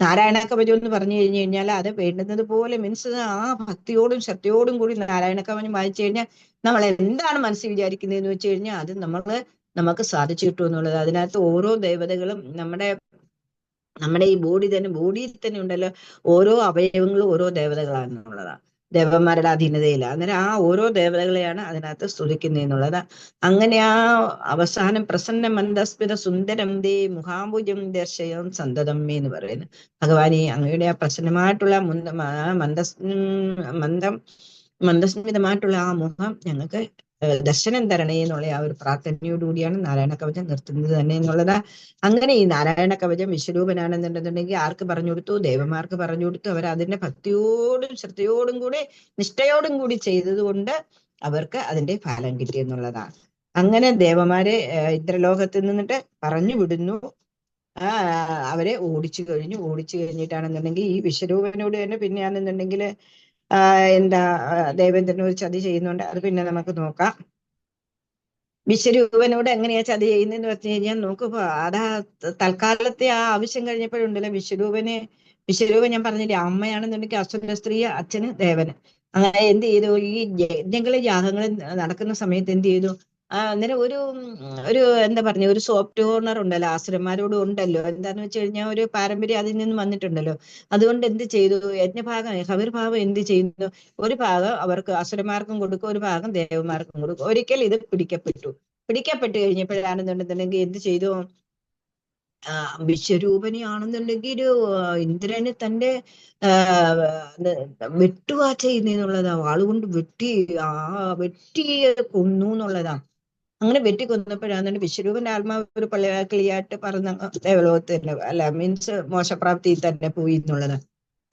നാരായണ കവചം എന്ന് പറഞ്ഞു കഴിഞ്ഞാൽ അത് വേണ്ടുന്നത് പോലെ മീൻസ് ആ ഭക്തിയോടും ശ്രദ്ധയോടും കൂടി നാരായണ കവചം വായിച്ചു കഴിഞ്ഞാൽ നമ്മൾ എന്താണ് മനസ്സിൽ വിചാരിക്കുന്നതെന്ന് വെച്ച് കഴിഞ്ഞാൽ അത് നമുക്ക് സാധിച്ചു കിട്ടും എന്നുള്ളത്. അതിനകത്ത് ഓരോ ദേവതകളും നമ്മുടെ ഈ ബോഡിയിൽ തന്നെ ഉണ്ടല്ലോ, ഓരോ അവയവങ്ങളും ഓരോ ദേവതകളാണെന്നുള്ളതാണ്. ദേവന്മാരുടെ അധീനതയില്ല. അന്നേരം ആ ഓരോ ദേവതകളെയാണ് അതിനകത്ത് സ്തുതിക്കുന്നതെന്നുള്ളത്. അങ്ങനെ ആ അവസാനം പ്രസന്ന മന്ദസ്മിത സുന്ദരം ദേ മുഖാംബുജം ദർശയം സന്തതമ്മേ എന്ന് പറയുന്നു. ഭഗവാനെ അങ്ങയുടെ ആ പ്രസന്നമായിട്ടുള്ള മന്ദസ്മിതമായിട്ടുള്ള ആ മുഖം ഞങ്ങൾക്ക് ദർശനം തരണേ എന്നുള്ള ആ ഒരു പ്രാർത്ഥനയോടുകൂടിയാണ് നാരായണ കവചം നിർത്തുന്നത് തന്നെ എന്നുള്ളതാ. അങ്ങനെ ഈ നാരായണ കവചം വിശ്വരൂപനാണെന്നുണ്ടെന്നുണ്ടെങ്കിൽ ആർക്ക് പറഞ്ഞു കൊടുത്തു? ദേവന്മാർക്ക് പറഞ്ഞു കൊടുത്തു. അവർ അതിന്റെ ഭക്തിയോടും ശ്രദ്ധയോടും കൂടി നിഷ്ഠയോടും കൂടി ചെയ്തതുകൊണ്ട് അവർക്ക് അതിന്റെ ഫലം കിട്ടി എന്നുള്ളതാണ്. അങ്ങനെ ദേവന്മാരെ ഇന്ദ്രലോകത്ത് നിന്നിട്ട് പറഞ്ഞു വിടുന്നു. അവരെ ഓടിച്ചു കഴിഞ്ഞിട്ടാണെന്നുണ്ടെങ്കിൽ ഈ വിശ്വരൂപനോട് തന്നെ പിന്നെയാണെന്നുണ്ടെങ്കിൽ ദേവേന്ദ്രൻ ഒരു ചതി ചെയ്യുന്നുണ്ട്. അത് പിന്നെ നമുക്ക് നോക്കാം. വിശ്വരൂപനോട് എങ്ങനെയാ ചതി ചെയ്യുന്നതെന്ന് പറഞ്ഞു കഴിഞ്ഞാൽ നോക്കുമ്പോ അതാ തൽക്കാലത്തെ ആ ആവശ്യം കഴിഞ്ഞപ്പോഴുണ്ടല്ലോ വിശ്വരൂപൻ ഞാൻ പറഞ്ഞില്ലേ അമ്മയാണെന്നുണ്ടെങ്കിൽ അസുര സ്ത്രീ, അച്ഛന് ദേവന്. അങ്ങനെ എന്ത് ചെയ്തു? ഈ യജ്ഞങ്ങളെ യാഗങ്ങൾ നടക്കുന്ന സമയത്ത് എന്ത് ചെയ്തു? അന്നേരം ഒരു എന്താ പറഞ്ഞ ഒരു സോഫ്റ്റ് കോർണർ ഉണ്ടല്ലോ ആസുരന്മാരോടും ഉണ്ടല്ലോ. എന്താന്ന് വെച്ച് കഴിഞ്ഞാൽ ഒരു പാരമ്പര്യം അതിൽ നിന്ന് വന്നിട്ടുണ്ടല്ലോ. അതുകൊണ്ട് എന്ത് ചെയ്തു? യജ്ഞഭാഗം ഹവിർഭാവം എന്ത് ചെയ്യുന്നു? ഒരു ഭാഗം അവർക്ക് അസുരന്മാർക്കും കൊടുക്കും, ഒരു ഭാഗം ദേവന്മാർക്കും കൊടുക്കും. ഒരിക്കൽ ഇത് പിടിക്കപ്പെട്ട് കഴിഞ്ഞപ്പോഴാണെന്നുണ്ടെന്നുണ്ടെങ്കിൽ എന്ത് ചെയ്തു? വിശ്വരൂപനെയാണെന്നുണ്ടെങ്കിൽ ഇന്ദ്രന് തന്റെ വെട്ടുക ചെയ്യുന്നതെന്നുള്ളതാ. വാളുകൊണ്ട് വെട്ടി കൊന്നു എന്നുള്ളതാ. അങ്ങനെ വെട്ടിക്കൊന്നപ്പോഴാണ് വിശ്വരൂപന്റെ ആത്മാവ് ഒരു കിളിയായിട്ട് പറന്ന് ദേവലോകത്ത് തന്നെ അല്ല മീൻസ് മോശപ്രാപ്തിയിൽ തന്നെ പോയി എന്നുള്ളത്.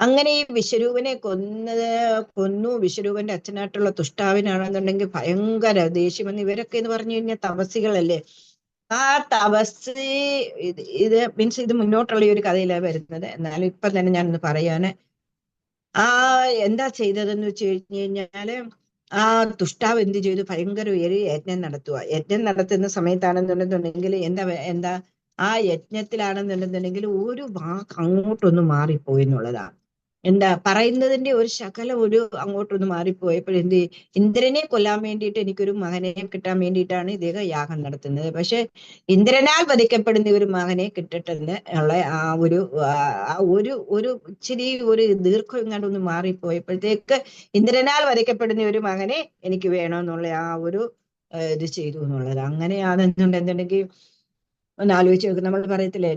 അങ്ങനെ ഈ വിശ്വരൂപനെ കൊന്നു. വിശ്വരൂപന്റെ അച്ഛനായിട്ടുള്ള തുഷ്ടാവിനാണെന്നുണ്ടെങ്കിൽ ഭയങ്കര ദേഷ്യമെന്ന്. ഇവരൊക്കെ എന്ന് പറഞ്ഞു കഴിഞ്ഞാൽ തപസ്സികളല്ലേ. ആ തപസ് ഇത് മീൻസ് ഇത് മുന്നോട്ടുള്ള ഒരു കഥയിലാണ് വരുന്നത്. എന്നാലും ഇപ്പൊ തന്നെ ഞാനൊന്ന് പറയാണ്. എന്താ ചെയ്തതെന്ന് വെച്ച് കഴിഞ്ഞാല് ആ തുഷ്ടാവ് എന്ത് ചെയ്തു? ഭയങ്കര ഒരു യജ്ഞം നടത്തുക. യജ്ഞം നടത്തുന്ന സമയത്താണെന്നുണ്ടെന്നുണ്ടെങ്കിൽ എന്താ ആ യജ്ഞത്തിലാണെന്നുണ്ടെന്നുണ്ടെങ്കിൽ ഒരു വാക്ക് അങ്ങോട്ടൊന്ന് മാറിപ്പോയി എന്നുള്ളതാണ്. എന്താ പറയുന്നതിന്റെ ഒരു ശകലം ഒരു അങ്ങോട്ടൊന്ന് മാറിപ്പോയപ്പോഴെന്ത്, ഇന്ദ്രനെ കൊല്ലാൻ വേണ്ടിയിട്ട് എനിക്കൊരു മകനെ കിട്ടാൻ വേണ്ടിയിട്ടാണ് ഇദ്ദേഹം യാഗം നടത്തുന്നത്. പക്ഷെ ഇന്ദ്രനാൽ വധിക്കപ്പെടുന്ന ഒരു മകനെ കിട്ടട്ടെന്ന് ഉള്ള ഒരു ഇച്ചിരി ഒരു ദീർഘം ഇങ്ങോട്ടൊന്ന് മാറിപ്പോയപ്പോഴത്തേക്ക് ഇന്ദ്രനാൽ വധിക്കപ്പെടുന്ന ഒരു മകനെ എനിക്ക് വേണമെന്നുള്ള ഒരു ഇത് ചെയ്തു എന്നുള്ളത്. അങ്ങനെയാണെന്നുണ്ടെന്നുണ്ടെങ്കിൽ ഒന്ന് ആലോചിച്ച് നോക്കും. നമ്മൾ പറയത്തില്ലേ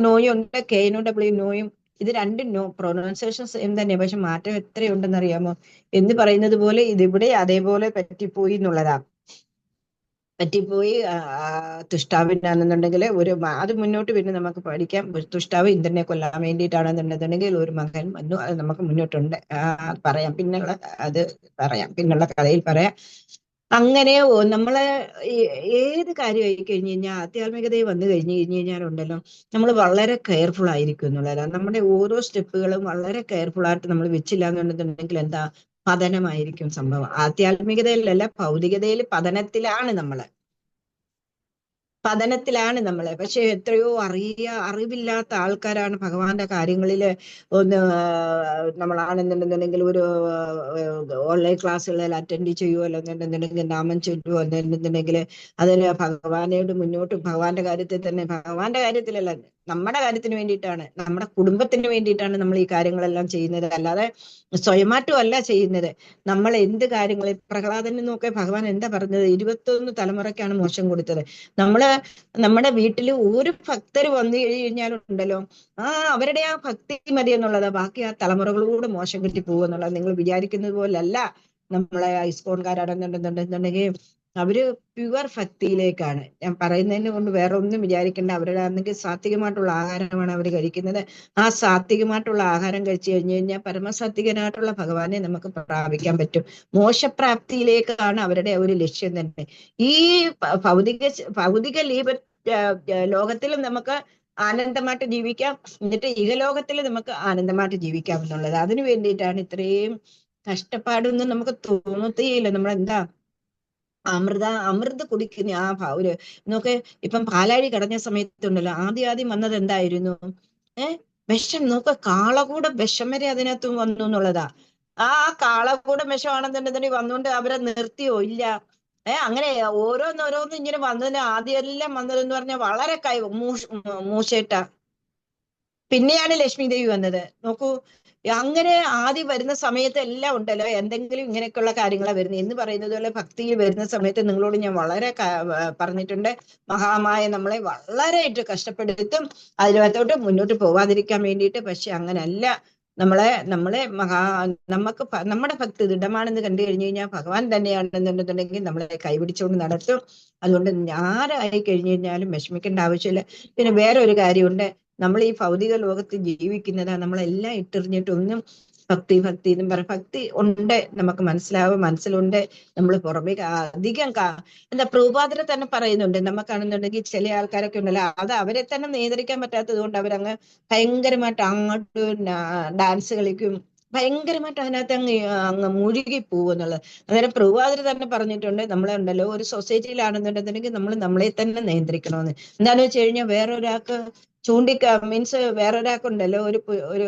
നോയും ഉണ്ട്, KNOW നോയും. ഇത് രണ്ടും നോ പ്രൊനൗൺസിയേഷൻ സെയിം തന്നെ, പക്ഷെ മാറ്റം എത്രയുണ്ടെന്ന് അറിയാമോ? എന്ന് പറയുന്നത് പോലെ ഇതിവിടെ അതേപോലെ പറ്റിപ്പോയി എന്നുള്ളതാ. പറ്റിപ്പോയി. തുഷ്ടാവിനാണെന്നുണ്ടെങ്കിൽ അത് മുന്നോട്ട് പിന്നെ നമുക്ക് പഠിക്കാം. തുഷ്ടാവ് ഇന്ദ്രനെ കൊല്ലാൻ വേണ്ടിയിട്ടാണെന്നുണ്ടെന്നുണ്ടെങ്കിൽ ഒരു മകൻ വന്നു. അത് നമുക്ക് മുന്നോട്ടുണ്ട് പറയാം, പിന്നുള്ള കഥയിൽ പറയാം. അങ്ങനെ നമ്മളെ ഏത് കാര്യമായി കഴിഞ്ഞു കഴിഞ്ഞാൽ ആധ്യാത്മികതയിൽ വന്നു കഴിഞ്ഞു കഴിഞ്ഞാലുണ്ടല്ലോ, നമ്മൾ വളരെ കെയർഫുൾ ആയിരിക്കും എന്നുള്ളതാണ്. നമ്മുടെ ഓരോ സ്റ്റെപ്പുകളും വളരെ കെയർഫുൾ ആയിട്ട് നമ്മൾ വെച്ചില്ല എന്നുണ്ടെന്നുണ്ടെങ്കിൽ എന്താ, പതനമായിരിക്കും സംഭവം. ആധ്യാത്മികതയിലല്ല, ഭൗതികതയിൽ പതനത്തിലാണ് നമ്മള്. പക്ഷെ എത്രയോ അറിവില്ലാത്ത ആൾക്കാരാണ് ഭഗവാന്റെ കാര്യങ്ങളില് ഒന്ന് നമ്മളാണെന്നുണ്ടെന്നുണ്ടെങ്കിൽ ഒരു ഓൺലൈൻ ക്ലാസ്സുകളിൽ അറ്റൻഡ് ചെയ്യുമല്ലോ എന്നുണ്ടെന്നുണ്ടെങ്കിൽ, നാമം ചൊല്ലുമോ എന്നുണ്ടെന്നുണ്ടെങ്കിൽ അതിന് ഭഗവാനോട് മുന്നോട്ട് ഭഗവാന്റെ കാര്യത്തിൽ തന്നെ, ഭഗവാന്റെ കാര്യത്തിലല്ല, നമ്മുടെ കാര്യത്തിന് വേണ്ടിയിട്ടാണ്, നമ്മുടെ കുടുംബത്തിന് വേണ്ടിയിട്ടാണ് നമ്മൾ ഈ കാര്യങ്ങളെല്ലാം ചെയ്യുന്നത്. അല്ലാതെ സ്വയമാറ്റമല്ല ചെയ്യുന്നത്. നമ്മൾ എന്ത് കാര്യങ്ങൾ, പ്രഹ്ലാദനെ നോക്കെ ഭഗവാൻ എന്താ പറഞ്ഞത്? 21 തലമുറയ്ക്കാണ് മോക്ഷം കൊടുത്തത്. നമ്മുടെ വീട്ടിൽ ഒരു ഭക്തർ വന്നു കഴിഞ്ഞാലുണ്ടല്ലോ, അവരുടെ ആ ഭക്തി മതി എന്നുള്ളതാ, ബാക്കി ആ തലമുറകളോട് മോശം കിട്ടി പോകുക എന്നുള്ളത്. നിങ്ങൾ വിചാരിക്കുന്നത് പോലല്ല. നമ്മളെ ഐസ്കോൺകാരാണെന്നുണ്ടെന്നുണ്ടെന്നുണ്ടെങ്കിൽ അവര് പ്യുവർ ഭക്തിയിലേക്കാണ്. ഞാൻ പറയുന്നതിനെ കൊണ്ട് വേറെ ഒന്നും വിചാരിക്കേണ്ട. അവരുടെ ആണെങ്കിൽ സാത്വികമായിട്ടുള്ള ആഹാരമാണ് അവർ കഴിക്കുന്നത്. ആ സാത്വികമായിട്ടുള്ള ആഹാരം കഴിച്ചു കഴിഞ്ഞു കഴിഞ്ഞാൽ പരമസാത്വികനായിട്ടുള്ള ഭഗവാനെ നമുക്ക് പ്രാപിക്കാൻ പറ്റും. മോശപ്രാപ്തിയിലേക്കാണ് അവരുടെ ഒരു ലക്ഷ്യം തന്നെ. ഈ ഭൗതിക ലോകത്തിലും നമുക്ക് ആനന്ദമായിട്ട് ജീവിക്കാം, എന്നിട്ട് ഇഹലോകത്തിൽ നമുക്ക് ആനന്ദമായിട്ട് ജീവിക്കാം എന്നുള്ളത്. അതിനു വേണ്ടിയിട്ടാണ് ഇത്രയും കഷ്ടപ്പാടൊന്നും നമുക്ക് തോന്നത്തേയില്ല. നമ്മളെന്താ അമൃത് കുടിക്കുന്ന ഒരു നോക്കെ. ഇപ്പം പാലാഴി കടഞ്ഞ സമയത്തുണ്ടല്ലോ, ആദ്യം വന്നത് എന്തായിരുന്നു? വിഷം. നോക്ക, കാളകൂട വിഷം വരെ അതിനകത്ത് വന്നു എന്നുള്ളതാ. ആ കാളകൂട വിഷമാണെന്നുണ്ടെന്നുണ്ടെങ്കിൽ വന്നുകൊണ്ട് അവരെ നിർത്തിയോ? ഇല്ല. അങ്ങനെ ഓരോന്നോരോന്നും ഇങ്ങനെ വന്നതിന് ആദ്യമെല്ലാം വന്നതെന്ന് പറഞ്ഞാൽ വളരെ മൂശേട്ട. പിന്നെയാണ് ലക്ഷ്മി ദേവി വന്നത്. നോക്കൂ, അങ്ങനെ ആദ്യം വരുന്ന സമയത്ത് എല്ലാം ഉണ്ടല്ലോ എന്തെങ്കിലും ഇങ്ങനെയൊക്കെയുള്ള കാര്യങ്ങളാണ് വരുന്നത്. എന്ന് പറയുന്നത് പോലെ ഭക്തിയിൽ വരുന്ന സമയത്ത് നിങ്ങളോട് ഞാൻ വളരെ പറഞ്ഞിട്ടുണ്ട്, മഹാമായ നമ്മളെ വളരെയായിട്ട് കഷ്ടപ്പെടുത്തും അതിനകത്തോട്ട് മുന്നോട്ട് പോവാതിരിക്കാൻ വേണ്ടിയിട്ട്. പക്ഷെ അങ്ങനല്ല. നമ്മളെ നമുക്ക് നമ്മുടെ ഭക്തി ദൃഢമാണെന്ന് കണ്ടു കഴിഞ്ഞു കഴിഞ്ഞാൽ ഭഗവാൻ തന്നെയാണെന്നുണ്ടെന്നുണ്ടെങ്കിൽ നമ്മളെ കൈപിടിച്ചുകൊണ്ട് നടത്തും. അതുകൊണ്ട് ആരായി കഴിഞ്ഞു കഴിഞ്ഞാലും വിഷമിക്കേണ്ട ആവശ്യമില്ല. പിന്നെ വേറെ ഒരു കാര്യമുണ്ട്, നമ്മൾ ഈ ഭൗതിക ലോകത്ത് ജീവിക്കുന്നതാ, നമ്മളെല്ലാം ഇട്ടെറിഞ്ഞിട്ടൊന്നും ഭക്തി എന്നും പറയും. ഭക്തി ഉണ്ട്, നമുക്ക് മനസ്സിലുണ്ട്. നമ്മൾ പുറമേ അധികം എന്താ പ്രഭുപാദർ തന്നെ പറയുന്നുണ്ട്, നമുക്കാണെന്നുണ്ടെങ്കിൽ ചില ആൾക്കാരൊക്കെ ഉണ്ടല്ലോ, അത് അവരെ തന്നെ നിയന്ത്രിക്കാൻ പറ്റാത്തത് കൊണ്ട് അവരങ്ങ് ഭയങ്കരമായിട്ട് അങ്ങോട്ട് ഡാൻസ് കളിക്കും, ഭയങ്കരമായിട്ട് അതിനകത്ത് അങ്ങ് മുഴുകി പോകും എന്നുള്ളത്. അന്നേരം പ്രഭുപാദർ തന്നെ പറഞ്ഞിട്ടുണ്ട്, നമ്മളെ ഉണ്ടല്ലോ ഒരു സൊസൈറ്റിയിലാണെന്നുണ്ടെന്നുണ്ടെങ്കിൽ നമ്മൾ നമ്മളെ തന്നെ നിയന്ത്രിക്കണമെന്ന്. എന്താണെന്ന് വെച്ച് കഴിഞ്ഞാൽ വേറൊരാൾക്ക് മീൻസ് വേറൊരാൾക്കുണ്ടല്ലോ ഒരു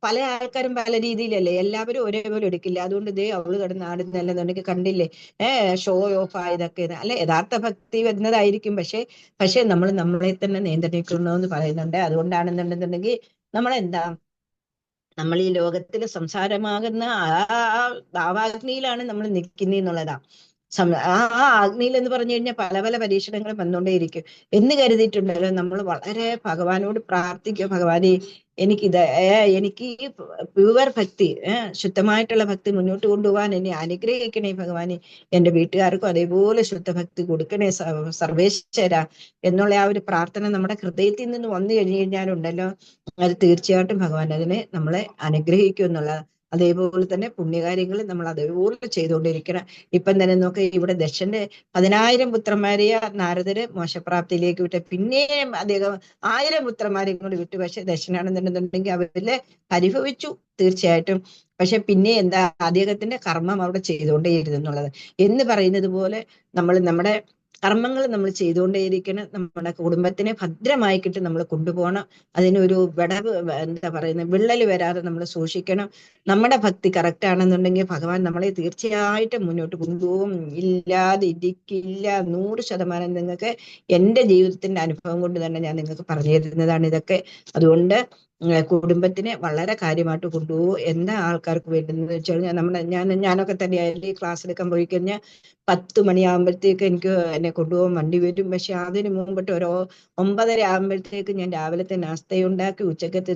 പല ആൾക്കാരും പല രീതിയിലല്ലേ, എല്ലാവരും ഒരേപോലെ എടുക്കില്ല. അതുകൊണ്ട് ഇതേ അവള് കിടന്ന് ആടുന്നല്ലെന്നുണ്ടെങ്കിൽ കണ്ടില്ലേ, ഷോ ഓഫ് ആയതൊക്കെ അല്ലെ, യഥാർത്ഥ ഭക്തി വരുന്നതായിരിക്കും. പക്ഷെ നമ്മൾ നമ്മളെ തന്നെ നിയന്ത്രിക്കണമെന്ന് പറയുന്നുണ്ട്. അതുകൊണ്ടാണെന്നുണ്ടെന്നുണ്ടെങ്കിൽ നമ്മൾ ഈ ലോകത്തിൽ സംസാരമാകുന്ന ഭാവാഗ്നിയിലാണ് നമ്മൾ നിൽക്കുന്നതെന്നുള്ളതാ. ആ അഗ്നിയിൽ എന്ന് പറഞ്ഞു കഴിഞ്ഞാൽ പല പല പരീക്ഷണങ്ങളും വന്നുകൊണ്ടേയിരിക്കും. എന്ന് കരുതിയിട്ടുണ്ടല്ലോ നമ്മൾ വളരെ ഭഗവാനോട് പ്രാർത്ഥിക്കുക, ഭഗവാനെ എനിക്ക് ഈ പ്യുവർ ഭക്തി, ശുദ്ധമായിട്ടുള്ള ഭക്തി മുന്നോട്ട് കൊണ്ടുപോകാൻ എന്നെ അനുഗ്രഹിക്കണേ ഭഗവാനെ, എന്റെ വീട്ടുകാർക്കും അതേപോലെ ശുദ്ധഭക്തി കൊടുക്കണേ സർവേശ്വര എന്നുള്ള ആ ഒരു പ്രാർത്ഥന നമ്മുടെ ഹൃദയത്തിൽ നിന്ന് വന്നു കഴിഞ്ഞു കഴിഞ്ഞാലുണ്ടല്ലോ, അത് തീർച്ചയായിട്ടും ഭഗവാൻ അതിനെ നമ്മളെ അനുഗ്രഹിക്കും എന്നുള്ളത്. അതേപോലെ തന്നെ പുണ്യകാര്യങ്ങൾ നമ്മൾ അതേപോലെ ചെയ്തുകൊണ്ടിരിക്കണം. ഇപ്പം തന്നെ നോക്കി, ഇവിടെ ദശന്റെ 10,000 പുത്രന്മാരെയ നാരദര് മോശപ്രാപ്തിയിലേക്ക് വിട്ട്, പിന്നെയും അദ്ദേഹം 1000 പുത്രന്മാരെയും കൂടി വിട്ടു. പക്ഷെ ദശനാണെന്നുണ്ടെന്നുണ്ടെങ്കിൽ അവരില് പരിഭവിച്ചു തീർച്ചയായിട്ടും. പക്ഷെ പിന്നെ എന്താ, അദ്ദേഹത്തിന്റെ കർമ്മം അവിടെ ചെയ്തുകൊണ്ടേയിരുന്നു എന്നുള്ളത് എന്ന് പറയുന്നത് പോലെ നമ്മുടെ കർമ്മങ്ങൾ നമ്മൾ ചെയ്തുകൊണ്ടേയിരിക്കണം. നമ്മുടെ കുടുംബത്തിനെ ഭദ്രമായിക്കിട്ട് നമ്മൾ കൊണ്ടുപോകണം. അതിനൊരു വിടവ് എന്താ പറയുന്നത്, വിള്ളൽ വരാതെ നമ്മൾ സൂക്ഷിക്കണം. നമ്മുടെ ഭക്തി കറക്റ്റ് ആണെന്നുണ്ടെങ്കിൽ ഭഗവാൻ നമ്മളെ തീർച്ചയായിട്ടും മുന്നോട്ട് കൊണ്ടുപോകും. ഇല്ലാതെ ഇരിക്കില്ല. 100% നിങ്ങൾക്ക് എൻ്റെ ജീവിതത്തിന്റെ അനുഭവം കൊണ്ട് തന്നെ ഞാൻ നിങ്ങൾക്ക് പറഞ്ഞു തരുന്നതാണ് ഇതൊക്കെ. അതുകൊണ്ട് കുടുംബത്തിനെ വളരെ കാര്യമായിട്ട് കൊണ്ടുപോകും. എന്താ ആൾക്കാർക്ക് വേണ്ടുന്നത് വെച്ച് കഴിഞ്ഞാൽ ഞാനൊക്കെ തന്നെയായാലും ഈ ക്ലാസ് എടുക്കാൻ പോയി കഴിഞ്ഞാൽ 10 മണിയാകുമ്പോഴത്തേക്ക് എനിക്ക് എന്നെ കൊണ്ടുപോകാൻ വണ്ടി വരും. പക്ഷെ അതിന് മുമ്പിട്ട് ഒരു 9:30 ആകുമ്പോഴത്തേക്ക് ഞാൻ രാവിലത്തെ നാസ്തയുണ്ടാക്കി ഉച്ചക്കത്തെ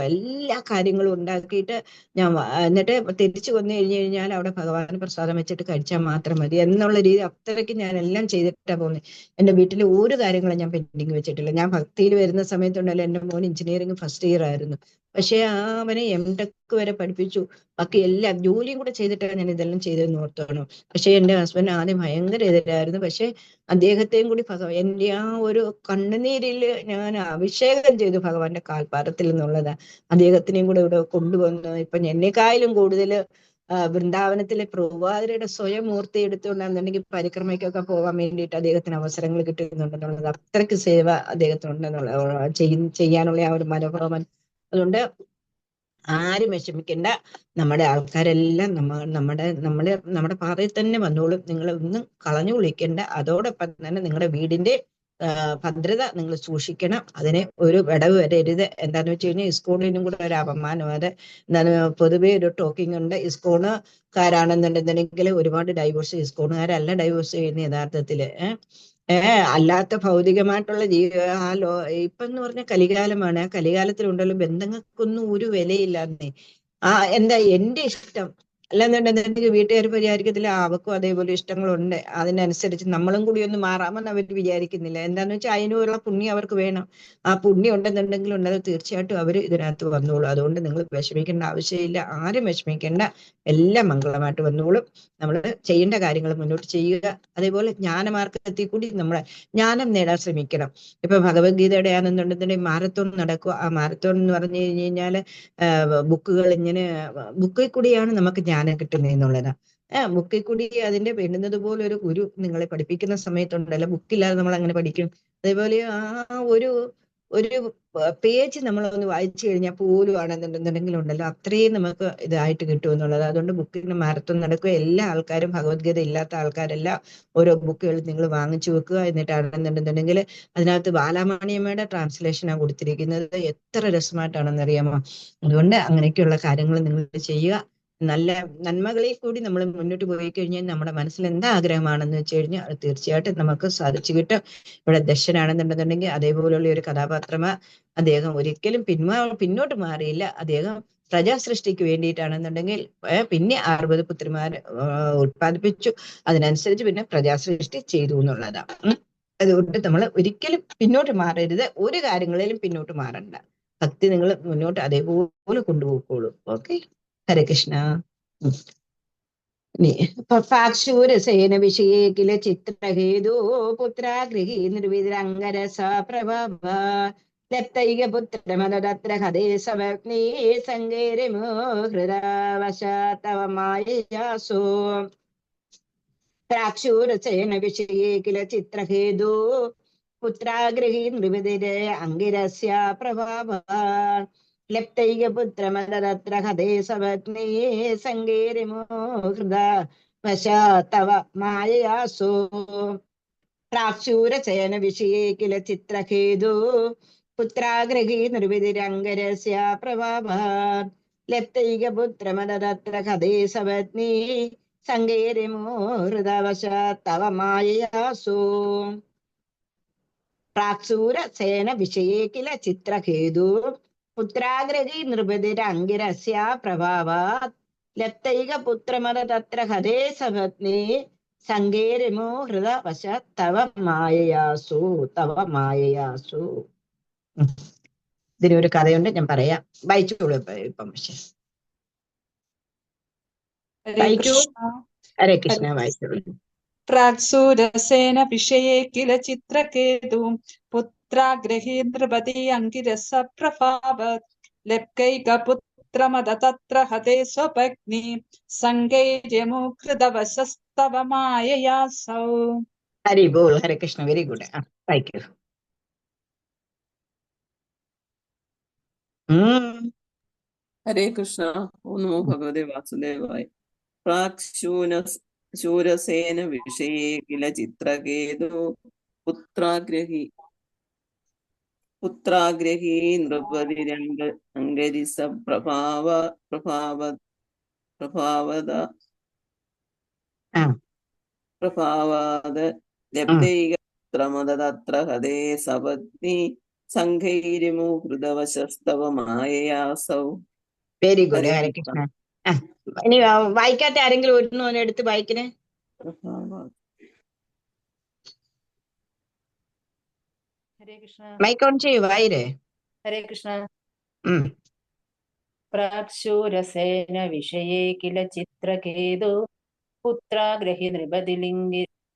എല്ലാ കാര്യങ്ങളും ഉണ്ടാക്കിയിട്ട് ഞാൻ എന്നിട്ട് തിരിച്ചു വന്നു കഴിഞ്ഞാൽ അവിടെ ഭഗവാന് പ്രസാദം വെച്ചിട്ട് കഴിച്ചാൽ മാത്രം മതി എന്നുള്ള രീതി അത്രയ്ക്ക് ഞാൻ എല്ലാം ചെയ്തിട്ടാണ് പോകുന്നത്. എൻ്റെ വീട്ടിൽ ഒരു കാര്യങ്ങളും ഞാൻ പെൻഡിങ് വെച്ചിട്ടില്ല. ഞാൻ ഭക്തിയിൽ വരുന്ന സമയത്തുണ്ടല്ലോ, എൻ്റെ മോൻ എഞ്ചിനീയറിംഗ് ഫസ്റ്റ് ഇയർ ആയിരുന്നു. പക്ഷെ അവനെ MTech വരെ പഠിപ്പിച്ചു. ബാക്കി എല്ലാം ജോലിയും കൂടെ ചെയ്തിട്ടാണ് ഞാൻ ഇതെല്ലാം ചെയ്തെന്ന് ഓർത്താണ്. പക്ഷെ എൻ്റെ ഹസ്ബൻഡ് ആദ്യം ഭയങ്കര എതിരായിരുന്നു. പക്ഷെ അദ്ദേഹത്തെയും കൂടി എൻ്റെ ആ ഒരു കണ്ണുനീരില് ഞാൻ അഭിഷേകം ചെയ്തു ഭഗവാന്റെ കാൽപ്പാദത്തിൽ എന്നുള്ളതാ. അദ്ദേഹത്തിനെയും കൂടെ ഇവിടെ കൊണ്ടുവന്നു. ഇപ്പൊ എന്നെക്കായാലും കൂടുതൽ വൃന്ദാവനത്തിലെ പ്രഭുപാദരുടെ സ്വയം മൂർത്തി എടുത്തുകൊണ്ടാണെന്നുണ്ടെങ്കിൽ പരിക്രമയ്ക്കൊക്കെ പോകാൻ വേണ്ടിയിട്ട് അദ്ദേഹത്തിന് അവസരങ്ങൾ കിട്ടുന്നുണ്ടെന്നുള്ളത്. അത്രയ്ക്ക് സേവ അദ്ദേഹത്തിനുണ്ടെന്നുള്ള ചെയ്യാനുള്ള ആ ഒരു മനോഭാവം. അതുകൊണ്ട് ആരും വിഷമിക്കേണ്ട. നമ്മുടെ ആൾക്കാരെല്ലാം നമ്മുടെ പാതയിൽ തന്നെ വന്നോളും. നിങ്ങൾ ഒന്നും കളഞ്ഞു വിളിക്കേണ്ട. അതോടൊപ്പം തന്നെ നിങ്ങളുടെ വീടിന്റെ ഭദ്രത നിങ്ങൾ സൂക്ഷിക്കണം. അതിനെ ഒരു വിടവ് വരരുത്. എന്താന്ന് വെച്ച് കഴിഞ്ഞാൽ ഇസ്കോണിനും കൂടെ ഒരു അപമാനം. അത് എന്താണ്, പൊതുവേ ഒരു ടോക്കിംഗ് ഉണ്ട്. ഇസ്കോണുകാരാണെന്നുണ്ടെന്നുണ്ടെങ്കിൽ ഒരുപാട് ഡൈവോഴ്സ്, ഇസ്കോണുകാരല്ല ഡൈവോഴ്സ് ചെയ്യുന്ന യഥാർത്ഥത്തില് അല്ലാത്ത ഭൗതികമായിട്ടുള്ള ഇപ്പൊ എന്ന് പറഞ്ഞ കലികാലമാണ്. ആ കലികാലത്തിലുണ്ടല്ലോ ബന്ധങ്ങൾക്കൊന്നും ഒരു വിലയില്ലാന്നേ. എന്താ എന്റെ ഇഷ്ടം അല്ലെന്നുണ്ടെന്നുണ്ടെങ്കിൽ വീട്ടുകാർ വിചാരിക്കത്തില്ല അവക്കും അതേപോലെ ഇഷ്ടങ്ങളുണ്ട്, അതിനനുസരിച്ച് നമ്മളും കൂടി ഒന്ന് മാറാമെന്ന് അവർ വിചാരിക്കുന്നില്ല. എന്താന്ന് വെച്ചാൽ അതിനുള്ള പുണ്യം അവർക്ക് വേണം. ആ പുണ്യം ഉണ്ടെന്നുണ്ടെങ്കിൽ ഉണ്ടത് തീർച്ചയായിട്ടും അവർ ഇതിനകത്ത് വന്നോളൂ. അതുകൊണ്ട് നിങ്ങൾ വിഷമിക്കേണ്ട ആവശ്യമില്ല. ആരും വിഷമിക്കേണ്ട. എല്ലാം മംഗളമായിട്ട് വന്നോളും. നമ്മൾ ചെയ്യേണ്ട കാര്യങ്ങൾ മുന്നോട്ട് ചെയ്യുക. അതേപോലെ ജ്ഞാനമാർഗത്തിൽ കൂടി നമ്മളെ ജ്ഞാനം നേടാൻ ശ്രമിക്കണം. ഇപ്പൊ ഭഗവത്ഗീതയുടെ ആണെന്നുണ്ടെന്നുണ്ടെങ്കിൽ മാരത്തോൺ നടക്കുക. ആ മാരത്തോൺ എന്ന് പറഞ്ഞു കഴിഞ്ഞാല് ബുക്കുകൾ ഇങ്ങനെ ബുക്കിൽ കൂടിയാണ് നമുക്ക് ജ്ഞാനം കിട്ടുന്നത് എന്നുള്ളതാണ്. ബുക്കിൽ കൂടി അതിന്റെ വേണ്ടുന്നത് പോലെ ഒരു ഗുരു നിങ്ങളെ പഠിപ്പിക്കുന്ന സമയത്തുണ്ടല്ലോ, ബുക്കില്ലാതെ നമ്മൾ അങ്ങനെ പഠിക്കും. അതേപോലെ ആ ഒരു പേജ് നമ്മളൊന്ന് വായിച്ചു കഴിഞ്ഞാൽ പോലും ആണെന്നുണ്ടെന്നുണ്ടെങ്കിൽ ഉണ്ടല്ലോ അത്രയും നമുക്ക് ഇതായിട്ട് കിട്ടും എന്നുള്ളത്. അതുകൊണ്ട് ബുക്കിന് മാരത്തോൺ നടക്കുക. എല്ലാ ആൾക്കാരും ഭഗവത്ഗീത ഇല്ലാത്ത ആൾക്കാരെല്ലാം ഓരോ ബുക്കുകൾ നിങ്ങൾ വാങ്ങിച്ചു വെക്കുക. എന്നിട്ടാണെന്നുണ്ടെന്നുണ്ടെങ്കിൽ അതിനകത്ത് ബാലാമണിയമ്മയുടെ ട്രാൻസ്ലേഷനാണ് കൊടുത്തിരിക്കുന്നത്. എത്ര രസമായിട്ടാണെന്നറിയാമോ. അതുകൊണ്ട് അങ്ങനെയൊക്കെയുള്ള കാര്യങ്ങൾ നിങ്ങൾ ചെയ്യുക. നല്ല നന്മകളിൽ കൂടി നമ്മൾ മുന്നോട്ട് പോയി കഴിഞ്ഞാൽ നമ്മുടെ മനസ്സിൽ എന്താ ആഗ്രഹമാണെന്ന് വെച്ച് കഴിഞ്ഞാൽ അത് തീർച്ചയായിട്ടും നമുക്ക് സാധിച്ചു കിട്ടും. ഇവിടെ ദശനാണെന്നുണ്ടെന്നുണ്ടെങ്കിൽ അതേപോലെയുള്ള ഒരു കഥാപാത്രമാ. അദ്ദേഹം ഒരിക്കലും പിന്നോട്ട് മാറിയില്ല. അദ്ദേഹം പ്രജാസൃഷ്ടിക്ക് വേണ്ടിയിട്ടാണെന്നുണ്ടെങ്കിൽ പിന്നെ 60 പുത്രിമാരെ ഉത്പാദിപ്പിച്ചു. അതിനനുസരിച്ച് പിന്നെ പ്രജാസൃഷ്ടി ചെയ്തു എന്നുള്ളതാണ്. അതുകൊണ്ട് നമ്മൾ ഒരിക്കലും പിന്നോട്ട് മാറരുത്. ഒരു കാര്യങ്ങളിലും പിന്നോട്ട് മാറണ്ട. ഭക്തി നിങ്ങൾ മുന്നോട്ട് അതേപോലെ കൊണ്ടുപോയിക്കോളൂ. ഓക്കെ, ഹരേ കൃഷ്ണ. പാക്ഷൂരസേന വിഷയേ കില ചിത്രഹേതോ പുത്രാഗൃഹീ നിർവിരംഗരസ പ്രഭവ ദത്തൈക പുത്രമതത്ര ഹതേ സവഗ്നീ സങ്കേരമോ ഹൃദാവശാതവ മായയാസോ പ്രാക്ഷൂരസേന വിഷയേ കില ചിത്രഹേതോ പുത്രാഗൃഹീ നിർവിതിരെ അംഗിരസ്യ പ്രഭവ ലപ്തൈക പുത്രമതത്ര ഹതേ സവഗ്നീ സങ്കേരമോ ഹൃദാ വശാതവ മായയാസോ പ്രാക്ഷൂരസേന വിഷയേ കില ചിത്രഹേതോ പുത്രാഗൃഹീ നിർവിതിരംഗരസ്യ പ്രഭാവാത് ലപ്തൈക പുത്രമതത്ര ഹതേ സവഗ്നീ സങ്കേരമോ ഹൃദവശാതവ മായയാസോ പ്രാക്ഷൂരസേന വിഷയേ കില ചിത്രഹേതോ പുത്രാഗ്രഹീ നൃപതിരംഗിരസ്യ പ്രഭാവാത് ലപ്തൈക പുത്രമതത്ര ഹതേ സവഗ്നീ സങ്കേരമോ ഹൃദവശ തവ മായയാസു തവ മായയാസു. ഇതിനൊരു കഥയുണ്ട്, ഞാൻ പറയാം. വായിച്ചോളൂ ഇപ്പം. ഹരേ വായിക്കൂ. കൃഷ്ണ. ഹരേ ഹരേ കൃഷ്ണ വായിച്ചോളൂ. പ്രാക്സൂരസേന വിഷയേ കില ചിത്രകേതു പുത്രാഗ്രഹീ നൃപതി അങ്കിരസ പ്രഭാവത് ലബ്കൈകപുത്രമദ തത്ര ഹതേ സ്വപഗ്നി സങ്കൈര്യമുകൃതവശസ്തവ മായയാസൗ. ഹരി ബോൾ. ഹരേ കൃഷ്ണ. Very good. വായിക്കൂ. ഹരേ കൃഷ്ണ. ഓം നമോ ഭഗവതേ വാസുദേവായ. പ്രാക് ശൂരസേന വിഷയേ കില ചിത്രകേതു പുത്രാഗ്രഹീ നൃപതിരംഗ അങ്കരിസ പ്രഭാവാദ ലബ്ധൈക പുത്രമദ തത്ര ഹതേ സപത്നി സംഘൈരിമു ഹൃദവശസ്തവ മായയാസൗ. Very good. ഹരേ ഹരേ കൃഷ്ണ. കൃഷ്ണ. ഇനി വായിക്കാത്ത ആരെങ്കിലും ഒരു എടുത്ത് വായിക്കണേ. ഹരേ കൃഷ്ണ. മൈക്ക് ഓൺ ചെയ്യൂ. വായിരേ. ഹരേ കൃഷ്ണ. ഉം. പ്രാക്ശൂരസേന വിഷയേ കില ചിത്രകേതു പുത്രാഗ്രഹി നൃപതി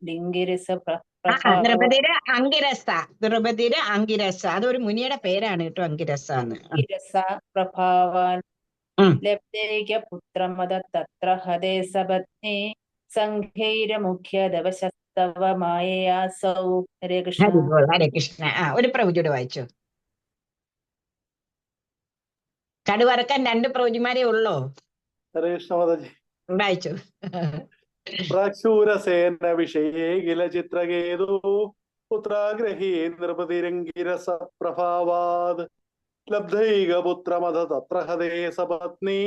ലിംഗിരസ നൃപതിര് അങ്കിരസ. നൃപതിര് അങ്കിരസ. അതൊരു മുനിയുടെ പേരാണ് കേട്ടോ, അങ്കിരസ എന്ന്. പ്രഭാവാൻ ലബ്ധൈക പുത്രമദ തത്ര ഹതേ സപത്നി സംഘൈരമുഖ്യദവശസ്തവ മായയാസൗ. ഹരേ കൃഷ്ണ. ഹരേ കൃഷ്ണ. ഒരു പ്രവചിയുടെ വായിച്ചു. കടുവറക്കാൻ 2 പ്രവചിമാരേ ഉള്ളോ? ഹരേ കൃഷ്ണ മാതാജി. വായിച്ചു. പ്രാക്ശൂരസേന വിഷയേ കില ചിത്രകേതു പുത്രാഗ്രഹീ നൃപതിരംഗിരസ പ്രഭാവാത് ലബ്ധൈക പുത്രമദ തത്ര ഹതേ സപത്നി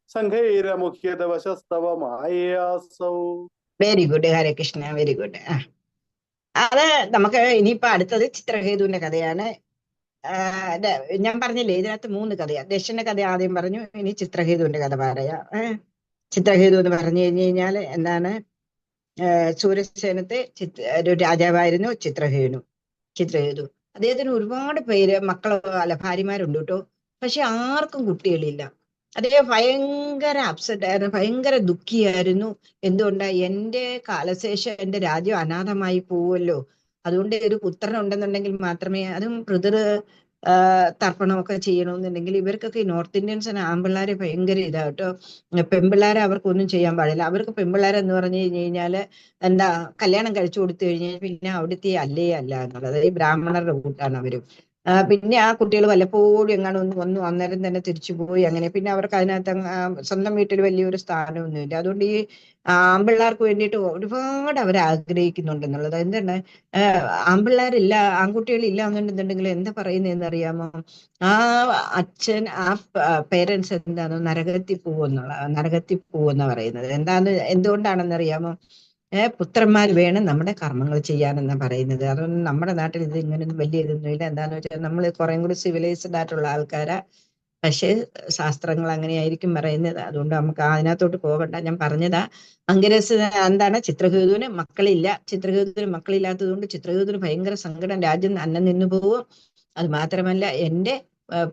സംഘൈരമുഖ്യദവശസ്തവ മായയാസൗ. Very good. Hare Krishna. Very good. അത് നമുക്ക് ഇനിയിപ്പോ അടുത്തത് ചിത്രകേതുവിന്റെ കഥയാണ്. ഞാൻ പറഞ്ഞില്ലേ ഇതിനകത്ത് 3 കഥയാ. ദശന്റെ കഥ ആദ്യം പറഞ്ഞു, ഇനി ചിത്രകേതുവിന്റെ കഥ പറയാ. ചിത്രകേതു എന്ന് പറഞ്ഞു കഴിഞ്ഞാൽ എന്താണ്? സൂര്യസേനത്തെ ഒരു രാജാവായിരുന്നു ചിത്രകേതു. അദ്ദേഹത്തിന് ഒരുപാട് പേര് ഭാര്യമാരുണ്ട് കേട്ടോ. പക്ഷെ ആർക്കും കുട്ടികളില്ല. അദ്ദേഹം ഭയങ്കര അപ്സെറ്റ് ആയിരുന്നു, ഭയങ്കര ദുഃഖിയായിരുന്നു. എന്തുകൊണ്ടാ? എന്റെ കാലശേഷം എന്റെ രാജ്യം അനാഥമായി പോവുമല്ലോ, അതുകൊണ്ട് ഒരു പുത്രൻ ഉണ്ടെന്നുണ്ടെങ്കിൽ മാത്രമേ, അതും തർപ്പണമൊക്കെ ചെയ്യണമെന്നുണ്ടെങ്കിൽ ഇവർക്കൊക്കെ നോർത്ത് ഇന്ത്യൻസിന് ആൺപിള്ളേരെ ഭയങ്കര ഇതാട്ടോ. പെൺപിള്ളേരെ അവർക്കൊന്നും ചെയ്യാൻ പാടില്ല. അവർക്ക് പെൺപിള്ളേരെന്ന് പറഞ്ഞു കഴിഞ്ഞാല് എന്താ, കല്യാണം കഴിച്ചു കൊടുത്തു കഴിഞ്ഞാൽ പിന്നെ അവിടുത്തെ അല്ല എന്നുള്ളത്. ഈ ബ്രാഹ്മണരുടെ കൂട്ടാണ് അവരും. പിന്നെ ആ കുട്ടികൾ വല്ലപ്പോഴും എങ്ങാനും വന്നു അന്നേരം തന്നെ തിരിച്ചു പോയി. അങ്ങനെ പിന്നെ അവർക്ക് അതിനകത്ത് സ്വന്തം വീട്ടിൽ വലിയൊരു സ്ഥാനമൊന്നുമില്ല. അതുകൊണ്ട് ഈ ആൺപിള്ളേർക്ക് വേണ്ടിയിട്ട് ഒരുപാട് അവർ ആഗ്രഹിക്കുന്നുണ്ടെന്നുള്ളത്. എന്താണ്, ആൺപിള്ളേരില്ല, ആൺകുട്ടികളില്ല എന്നുണ്ടെന്നുണ്ടെങ്കിൽ എന്താ പറയുന്നതെന്ന് അറിയാമോ? ആ അച്ഛൻ, ആ പേരൻസ് എന്താണ്, നരകത്തിൽ പോവെന്ന പറയുന്നത്. എന്തുകൊണ്ടാണെന്ന് അറിയാമോ? പുത്രന്മാർ വേണം നമ്മുടെ കർമ്മങ്ങൾ ചെയ്യാനെന്നാ പറയുന്നത്. അതൊന്നും നമ്മുടെ നാട്ടിൽ ഇത് ഇങ്ങനൊന്നും വലിയ ഇതൊന്നുമില്ല. എന്താന്ന് വെച്ചാൽ നമ്മൾ കുറേ കൂടി സിവിലൈസ്ഡ് ആയിട്ടുള്ള ആൾക്കാരാ. പക്ഷേ ശാസ്ത്രങ്ങൾ അങ്ങനെയായിരിക്കും പറയുന്നത്. അതുകൊണ്ട് നമുക്ക് അതിനകത്തോട്ട് പോകണ്ട. ഞാൻ പറഞ്ഞതാ, അങ്കിരസ് എന്താണ്, ചിത്രകേതുവിന് മക്കളില്ലാത്തത് കൊണ്ട് ചിത്രകേതുവിന് ഭയങ്കര സങ്കടം. രാജ്യം അന്നം നിന്നു പോവും. അത് മാത്രമല്ല, എന്റെ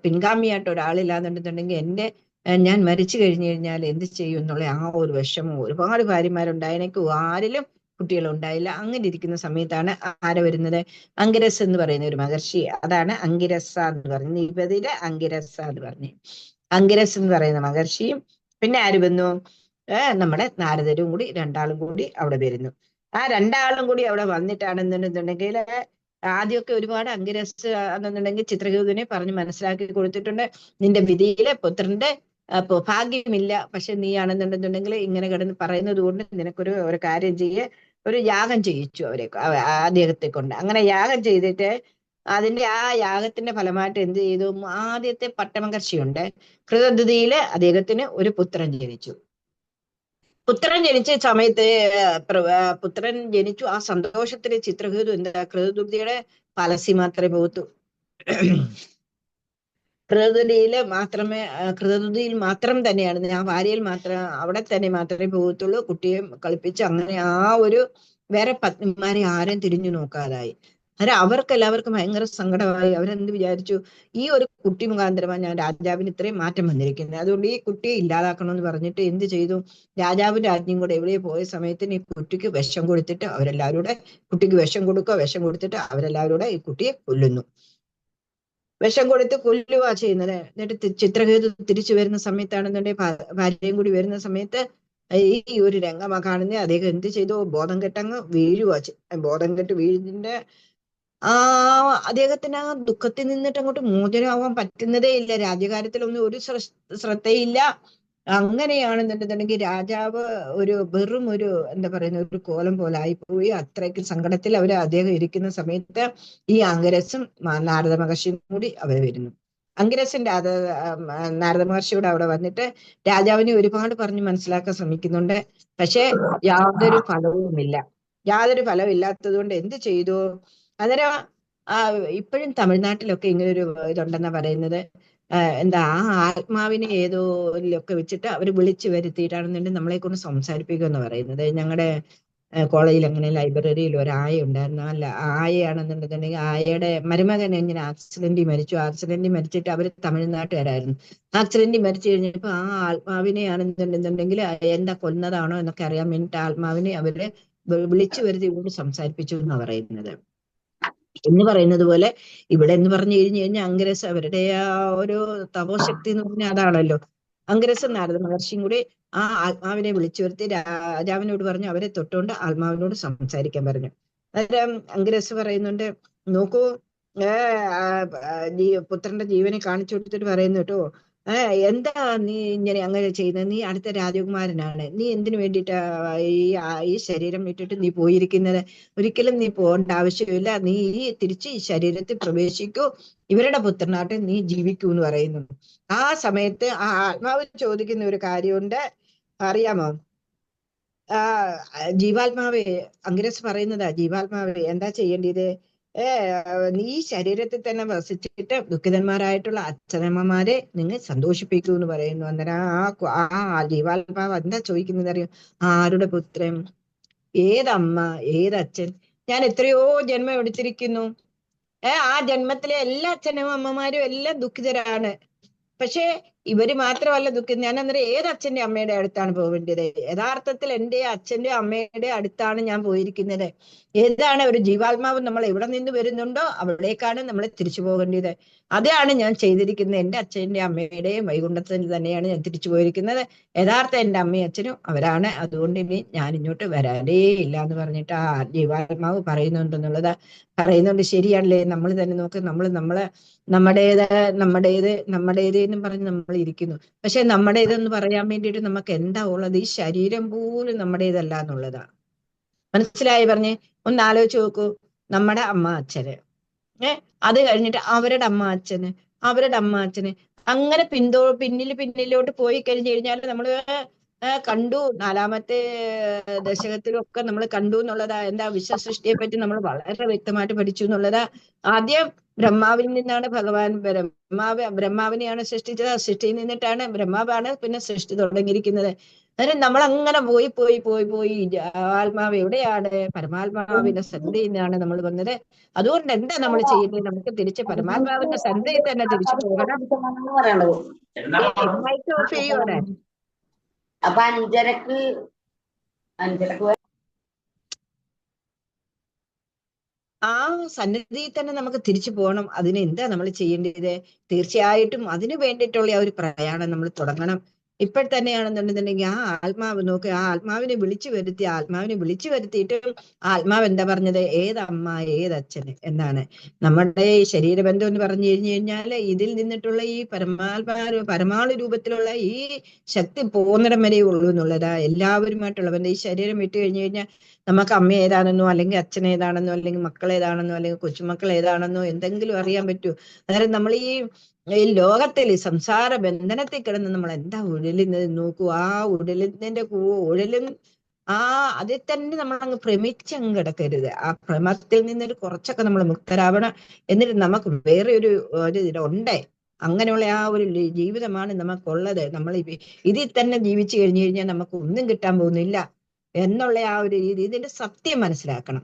പിൻഗാമിയായിട്ട് ഒരാളില്ലാന്നുണ്ടെന്നുണ്ടെങ്കിൽ ഞാൻ മരിച്ചു കഴിഞ്ഞു കഴിഞ്ഞാൽ എന്ത് ചെയ്യും എന്നുള്ള ആ ഒരു വിഷമം. ഒരുപാട് ഭാര്യമാരുണ്ടായി, എനിക്ക് ആരിലും കുട്ടികളുണ്ടായില്ല. അങ്ങനെ ഇരിക്കുന്ന സമയത്താണ് ആരെ വരുന്നത്? അങ്കിരസ് എന്ന് പറയുന്ന ഒരു മഹർഷി. അതാണ് അങ്കിരസ എന്ന് പറയുന്നത്. നിപതിര് അങ്കിരസ എന്ന് പറഞ്ഞു. അങ്കിരസ് എന്ന് പറയുന്ന മഹർഷിയും പിന്നെ ആര് വന്നു? നമ്മുടെ നാരദരും കൂടി, 2 ആളും കൂടി അവിടെ വരുന്നു. ആ 2 ആളും കൂടി അവിടെ വന്നിട്ടാണെന്നുണ്ടെന്നുണ്ടെങ്കിൽ ആദ്യമൊക്കെ ഒരുപാട് അങ്കിരസ് എന്നുണ്ടെങ്കിൽ ചിത്രകേതുവിനെ പറഞ്ഞ് മനസ്സിലാക്കി കൊടുത്തിട്ടുണ്ട്. നിന്റെ വിധിയിലെ പുത്രന്റെ ഭാഗ്യമില്ല, പക്ഷെ നീ ആണെന്നുണ്ടെന്നുണ്ടെങ്കിൽ ഇങ്ങനെ കിടന്ന് പറയുന്നത് കൊണ്ട് നിനക്കൊരു കാര്യം ഒരു യാഗം ചെയ്യിച്ചു അദ്ദേഹത്തെ കൊണ്ട്. അങ്ങനെ യാഗം ചെയ്തിട്ട് അതിന്റെ ആ യാഗത്തിന്റെ ഫലമായിട്ട് എന്ത് ചെയ്തു? ആദ്യത്തെ പട്ടമഹർഷിയുണ്ട്, കൃതദ്ധിതിയില് അദ്ദേഹത്തിന് ഒരു പുത്രൻ ജനിച്ചു. പുത്രൻ ജനിച്ച സമയത്ത് പുത്രൻ ജനിച്ചു. ആ സന്തോഷത്തില് ചിത്രകേതു എന്താ, കൃതദ്ധിതിയുടെ പാലസി മാത്രമേ പോകത്തു. കൃതദ്ധിതിയിൽ മാത്രം തന്നെയാണ്, ആ ഭാര്യയിൽ മാത്രം, അവിടെ തന്നെ മാത്രമേ പോകത്തുള്ളൂ. കുട്ടിയെ കളിപ്പിച്ച് അങ്ങനെ ആ ഒരു വേറെ പത്നിമാരെ ആരും തിരിഞ്ഞു നോക്കാതായി. അന്നേരം അവർക്ക് എല്ലാവർക്കും ഭയങ്കര സങ്കടമായി. അവരെന്ത് വിചാരിച്ചു, ഈ ഒരു കുട്ടി മുഖാന്തരമാണ് ഞാൻ രാജാവിന് ഇത്രയും മാറ്റം വന്നിരിക്കുന്നത്, അതുകൊണ്ട് ഈ കുട്ടിയെ ഇല്ലാതാക്കണമെന്ന് പറഞ്ഞിട്ട് എന്ത് ചെയ്തു, രാജാവും രാജ്ഞിയും കൂടെ എവിടെ പോയ സമയത്തിന് ഈ കുട്ടിക്ക് വിഷം കൊടുത്തിട്ട് അവരെല്ലാവരും കൂടെ, കുട്ടിക്ക് വിഷം കൊടുത്തിട്ട് അവരെല്ലാവരും കൂടെ ഈ കുട്ടിയെ കൊല്ലുന്നു. വിഷം കൊടുത്ത് കൊല്ലുക ചെയ്യുന്നത്. എന്നിട്ട് ചിത്രകേതു തിരിച്ചു വരുന്ന സമയത്താണെന്നുണ്ടെങ്കിൽ ഭാര്യയും കൂടി വരുന്ന സമയത്ത് ഈ ഒരു രംഗമാ കാണുന്നത്. അദ്ദേഹം എന്ത് ചെയ്തു, ബോധം കെട്ടങ്ങ് വീഴുക. ബോധം കെട്ട് വീഴുന്നതിന്റെ അദ്ദേഹത്തിന് ആ ദുഃഖത്തിൽ നിന്നിട്ട് അങ്ങോട്ട് മോചനമാവാൻ പറ്റുന്നതേ ഇല്ല. രാജ്യകാര്യത്തിലൊന്നും ഒരു ശ്രദ്ധയില്ല. അങ്ങനെയാണെന്നുണ്ടെന്നുണ്ടെങ്കിൽ രാജാവ് വെറും ഒരു എന്താ പറയുന്ന ഒരു കോലം പോലെ ആയിപ്പോയി. അത്രയ്ക്ക് സങ്കടത്തിൽ അദ്ദേഹം ഇരിക്കുന്ന സമയത്ത് ഈ അംഗരസും നാരദ മഹർഷിയും കൂടി വരുന്നു. അംഗരസൻ നാരദ മഹർഷിയോട് അവിടെ വന്നിട്ട് രാജാവിനെ ഒരുപാട് പറഞ്ഞ് മനസ്സിലാക്കാൻ ശ്രമിക്കുന്നുണ്ട്. പക്ഷെ യാതൊരു ഫലവുമില്ല. യാതൊരു ഫലമില്ലാത്തത് കൊണ്ട് എന്ത് ചെയ്തു, അന്നേരം ഇപ്പോഴും തമിഴ്നാട്ടിലൊക്കെ ഇങ്ങനൊരു ഇതുണ്ടെന്നാ പറയുന്നത്. എന്താ, ആ ആത്മാവിനെ ഏതോലൊക്കെ വെച്ചിട്ട് അവർ വിളിച്ചു വരുത്തിയിട്ടാണെന്നുണ്ടെങ്കിൽ നമ്മളെ കൊണ്ട് സംസാരിപ്പിക്കുമെന്ന് പറയുന്നത്. ഞങ്ങളുടെ കോളേജിൽ അങ്ങനെ ലൈബ്രറിയിൽ ഒരു ആയ ഉണ്ടായിരുന്നു. അല്ല, ആയയാണെന്നുണ്ടെന്നുണ്ടെങ്കിൽ ആയയുടെ മരുമകൻ ഇങ്ങനെ ആക്സിഡന്റിൽ മരിച്ചിട്ട് അവർ തമിഴ്നാട്ടുകാരായിരുന്നു. ആക്സിഡന്റിൽ മരിച്ചു കഴിഞ്ഞപ്പോ ആ ആത്മാവിനെ ആണെന്നുണ്ടെന്നുണ്ടെങ്കിൽ എന്താ കൊന്നതാണോ എന്നൊക്കെ അറിയാൻ വേണ്ടിയിട്ട് ആത്മാവിനെ അവര് വിളിച്ചു വരുത്തി ഇവരോട് സംസാരിപ്പിച്ചു എന്നാ പറയുന്നത്. എന്ന് പറയുന്നത് പോലെ ഇവിടെ എന്ന് പറഞ്ഞു കഴിഞ്ഞാൽ അംഗരസ് അവരുടെ ആ ഒരു തപോശക്തി എന്ന് പറഞ്ഞാൽ അതാണല്ലോ. അംഗരസും നാരദ മഹർഷിയും കൂടി ആ ആത്മാവിനെ വിളിച്ചു വരുത്തി രാജാവിനോട് പറഞ്ഞു, അവരെ തൊട്ടുകൊണ്ട് ആത്മാവിനോട് സംസാരിക്കാൻ പറഞ്ഞു. അന്നേരം അംഗരസ് പറയുന്നുണ്ട്, നോക്കൂ, പുത്രന്റെ ജീവനെ കാണിച്ചു കൊടുത്തിട്ട് പറയുന്നു കേട്ടോ, എന്താ നീ ഇങ്ങനെ അങ്ങനെ ചെയ്യുന്നത്, നീ അടുത്ത രാജകുമാരനാണ്, നീ എന്തിനു വേണ്ടിയിട്ടാ ഈ ശരീരം ഇട്ടിട്ട് നീ പോയിരിക്കുന്നത്, ഒരിക്കലും നീ പോകേണ്ട ആവശ്യമില്ല, നീ തിരിച്ച് ഈ ശരീരത്തിൽ പ്രവേശിക്കൂ, ഇവരുടെ പുത്രനായിട്ട് നീ ജീവിക്കൂ എന്ന് പറയുന്നു. ആ സമയത്ത് ആ ആത്മാവ് ചോദിക്കുന്ന ഒരു കാര്യമുണ്ട്, അറിയാമോ? ജീവാത്മാവേ, അംഗരസ് പറയുന്നതാ, ജീവാത്മാവേ എന്താ ചെയ്യേണ്ടത്, നീ ശരീരത്തിൽ തന്നെ വസിച്ചിട്ട് ദുഃഖിതന്മാരായിട്ടുള്ള അച്ഛനമ്മമാരെ നിങ്ങൾ സന്തോഷിപ്പിക്കൂ എന്ന് പറയുന്നു. അന്നേരം ആ ജീവാത്മാവ് എന്താ ചോദിക്കുന്നത് അറിയോ, ആരുടെ പുത്രൻ, ഏതമ്മ, ഏതച്ഛൻ, ഞാൻ എത്രയോ ജന്മം എടുത്തിരിക്കുന്നു, ആ ജന്മത്തിലെ എല്ലാ അച്ഛനും അമ്മമാരും എല്ലാം ദുഃഖിതരാണ്, പക്ഷേ ഇവര് മാത്രമല്ല ദുഃഖം. ഞാൻ അന്നേരം ഏത് അച്ഛന്റെ അമ്മയുടെ അടുത്താണ് പോകേണ്ടത്? യഥാർത്ഥത്തിൽ എൻ്റെ അച്ഛന്റെ അമ്മയുടെ അടുത്താണ് ഞാൻ പോയിരിക്കുന്നത്. ഏതാണ് ഒരു ജീവാത്മാവ് നമ്മൾ എവിടെ നിന്ന് വരുന്നുണ്ടോ അവിടേക്കാണ് നമ്മൾ തിരിച്ചു പോകേണ്ടത്. അതാണ് ഞാൻ ചെയ്തിരിക്കുന്നത്. എൻ്റെ അച്ഛൻ്റെ അമ്മയുടെയും വൈകുണ്ഠത്തിൽ തന്നെയാണ് ഞാൻ തിരിച്ചു പോയിരിക്കുന്നത്. യഥാർത്ഥ എൻ്റെ അമ്മയും അച്ഛനും അവരാണ്. അതുകൊണ്ട് ഇനി ഞാൻ ഇങ്ങോട്ട് വരാനേ ഇല്ല എന്ന് പറഞ്ഞിട്ട് ആ ജീവാത്മാവ് പറയുന്നുണ്ടെന്നുള്ളത് പറയുന്നുണ്ട്. ശരിയാണല്ലേ, നമ്മൾ തന്നെ നോക്ക്, നമ്മുടേത് എന്നും പറഞ്ഞ് നമ്മൾ ഇരിക്കുന്നു. പക്ഷെ നമ്മുടേതെന്ന് പറയാൻ വേണ്ടിയിട്ട് നമുക്ക് എന്താ ഉള്ളത്? ഈ ശരീരം പോലും നമ്മുടേതല്ല എന്നുള്ളതാ. മനസ്സിലായി പറഞ്ഞേ? ഒന്ന് ആലോചിച്ച് നോക്കൂ. നമ്മുടെ അമ്മ അച്ഛന്, അത് കഴിഞ്ഞിട്ട് അവരുടെ അമ്മ അച്ഛന് അങ്ങനെ പിന്നിലോട്ട് പോയി കഴിഞ്ഞു കഴിഞ്ഞാൽ നമ്മള് കണ്ടു. 4-ാമത്തെ ദശകത്തിലൊക്കെ നമ്മൾ കണ്ടു എന്നുള്ളതാ. എന്താ, വിശ്വസൃഷ്ടിയെ പറ്റി നമ്മൾ വളരെ വ്യക്തമായിട്ട് പഠിച്ചു എന്നുള്ളതാ. ആദ്യം ബ്രഹ്മാവിൽ നിന്നാണ് ബ്രഹ്മാവിനെയാണ് സൃഷ്ടിച്ചത്. സൃഷ്ടിയിൽ നിന്നിട്ടാണ് ബ്രഹ്മാവാണ് പിന്നെ സൃഷ്ടി തുടങ്ങിയിരിക്കുന്നത്. അന്നേരം നമ്മൾ അങ്ങനെ പോയി ആത്മാവ് എവിടെയാണ്? പരമാത്മാവിന്റെ സന്ധ്യയിൽ നിന്നാണ് നമ്മൾ വന്നത്. അതുകൊണ്ട് എന്താ നമ്മൾ ചെയ്യുന്നത്? നമുക്ക് തിരിച്ച് പരമാത്മാവിന്റെ സന്ധ്യയിൽ തന്നെ തിരിച്ചു പോകണം. മൈക്ക് ഓഫ് ചെയ്യുവാണ്. അപ്പൊ 5:30 ആ സന്നിധിയിൽ തന്നെ നമുക്ക് തിരിച്ചു പോകണം. അതിന് എന്താ നമ്മൾ ചെയ്യേണ്ടത്? തീർച്ചയായിട്ടും അതിനു വേണ്ടിയിട്ടുള്ള ആ ഒരു പ്രയാണം നമ്മൾ തുടങ്ങണം. ഇപ്പോഴത്തന്നെയാണെന്നുണ്ടെന്നുണ്ടെങ്കിൽ ആ ആത്മാവ് നോക്ക്, ആ ആത്മാവിനെ വിളിച്ചു വരുത്തിയിട്ടും ആത്മാവ് എന്താ പറഞ്ഞത്? ഏതമ്മ, ഏതച്ഛന് എന്നാണ്. നമ്മുടെ ഈ ശരീരബന്ധം എന്ന് പറഞ്ഞു കഴിഞ്ഞാൽ ഇതിൽ നിന്നിട്ടുള്ള ഈ പരമാണു രൂപത്തിലുള്ള ഈ ശക്തി പോകുന്നിടം വരെ ഉള്ളൂ എന്നുള്ളതാ. എല്ലാവരുമായിട്ടുള്ള ബന്ധം. ഈ ശരീരം വിട്ടു കഴിഞ്ഞു കഴിഞ്ഞാൽ നമുക്ക് അമ്മ ഏതാണെന്നോ അല്ലെങ്കിൽ അച്ഛൻ ഏതാണെന്നോ അല്ലെങ്കിൽ മക്കൾ ഏതാണെന്നോ അല്ലെങ്കിൽ കൊച്ചുമക്കൾ ഏതാണെന്നോ എന്തെങ്കിലും അറിയാൻ പറ്റൂ? അന്നേരം നമ്മൾ ഈ ലോകത്തിൽ സംസാര ബന്ധനത്തിൽ കിടന്ന് നമ്മൾ എന്താ ഉഴലുന്നത് നോക്കൂ. ആ ഉഴലും അതിൽ തന്നെ നമ്മൾ അങ്ങ് ഭ്രമിച്ചങ്ങ് കിടക്കരുത്. ആ ഭ്രമത്തിൽ നിന്നൊരു കുറച്ചൊക്കെ നമ്മൾ മുക്തരാവണം. എന്നിട്ട് നമുക്ക് വേറെ ഒരു ഇതുണ്ടേ, അങ്ങനെയുള്ള ആ ഒരു ജീവിതമാണ് നമുക്കുള്ളത്. നമ്മൾ ഇതിൽ തന്നെ ജീവിച്ചു കഴിഞ്ഞു കഴിഞ്ഞാൽ നമുക്ക് ഒന്നും കിട്ടാൻ പോകുന്നില്ല എന്നുള്ള ആ ഒരു രീതി. ഇതിന്റെ സത്യം മനസ്സിലാക്കണം.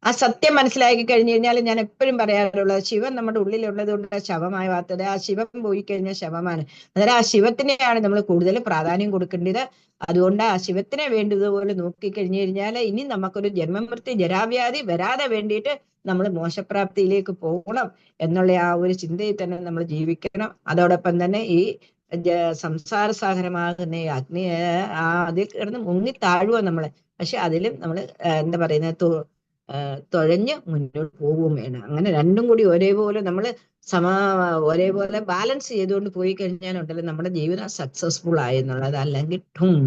ആ സത്യം മനസ്സിലാക്കി കഴിഞ്ഞു കഴിഞ്ഞാൽ ഞാൻ എപ്പോഴും പറയാറുള്ളത്, ശിവൻ നമ്മുടെ ഉള്ളിലുള്ളത് കൊണ്ട് ശവമായി വാർത്തത്. ആ ശിവൻ പോയി കഴിഞ്ഞാൽ ശവമാണ്. അന്നേരം ആ ശിവത്തിനെയാണ് നമ്മൾ കൂടുതൽ പ്രാധാന്യം കൊടുക്കേണ്ടത്. അതുകൊണ്ട് ആ ശിവത്തിനെ വേണ്ടതുപോലെ നോക്കിക്കഴിഞ്ഞു കഴിഞ്ഞാൽ ഇനി നമുക്കൊരു ജന്മമൃത്യു ജരാവ്യാധി വരാതെ വേണ്ടിയിട്ട് നമ്മൾ മോശപ്രാപ്തിയിലേക്ക് പോകണം എന്നുള്ള ആ ഒരു ചിന്തയിൽ തന്നെ നമ്മൾ ജീവിക്കണം. അതോടൊപ്പം തന്നെ ഈ സംസാര സാഗരമാകുന്ന ഈ അഗ്നി അതിൽ കിടന്ന് മുങ്ങി താഴുക നമ്മളെ. പക്ഷെ അതിലും നമ്മൾ എന്താ പറയുന്നത്, തുഴഞ്ഞ് മുന്നോട്ട് പോവുകയും വേണം. അങ്ങനെ രണ്ടും കൂടി ഒരേപോലെ നമ്മൾ ഒരേപോലെ ബാലൻസ് ചെയ്തുകൊണ്ട് പോയി കഴിഞ്ഞാലുണ്ടല്ലോ നമ്മുടെ ജീവിതം സക്സസ്ഫുൾ ആയി എന്നുള്ളത്. അല്ലെങ്കിൽ ഠും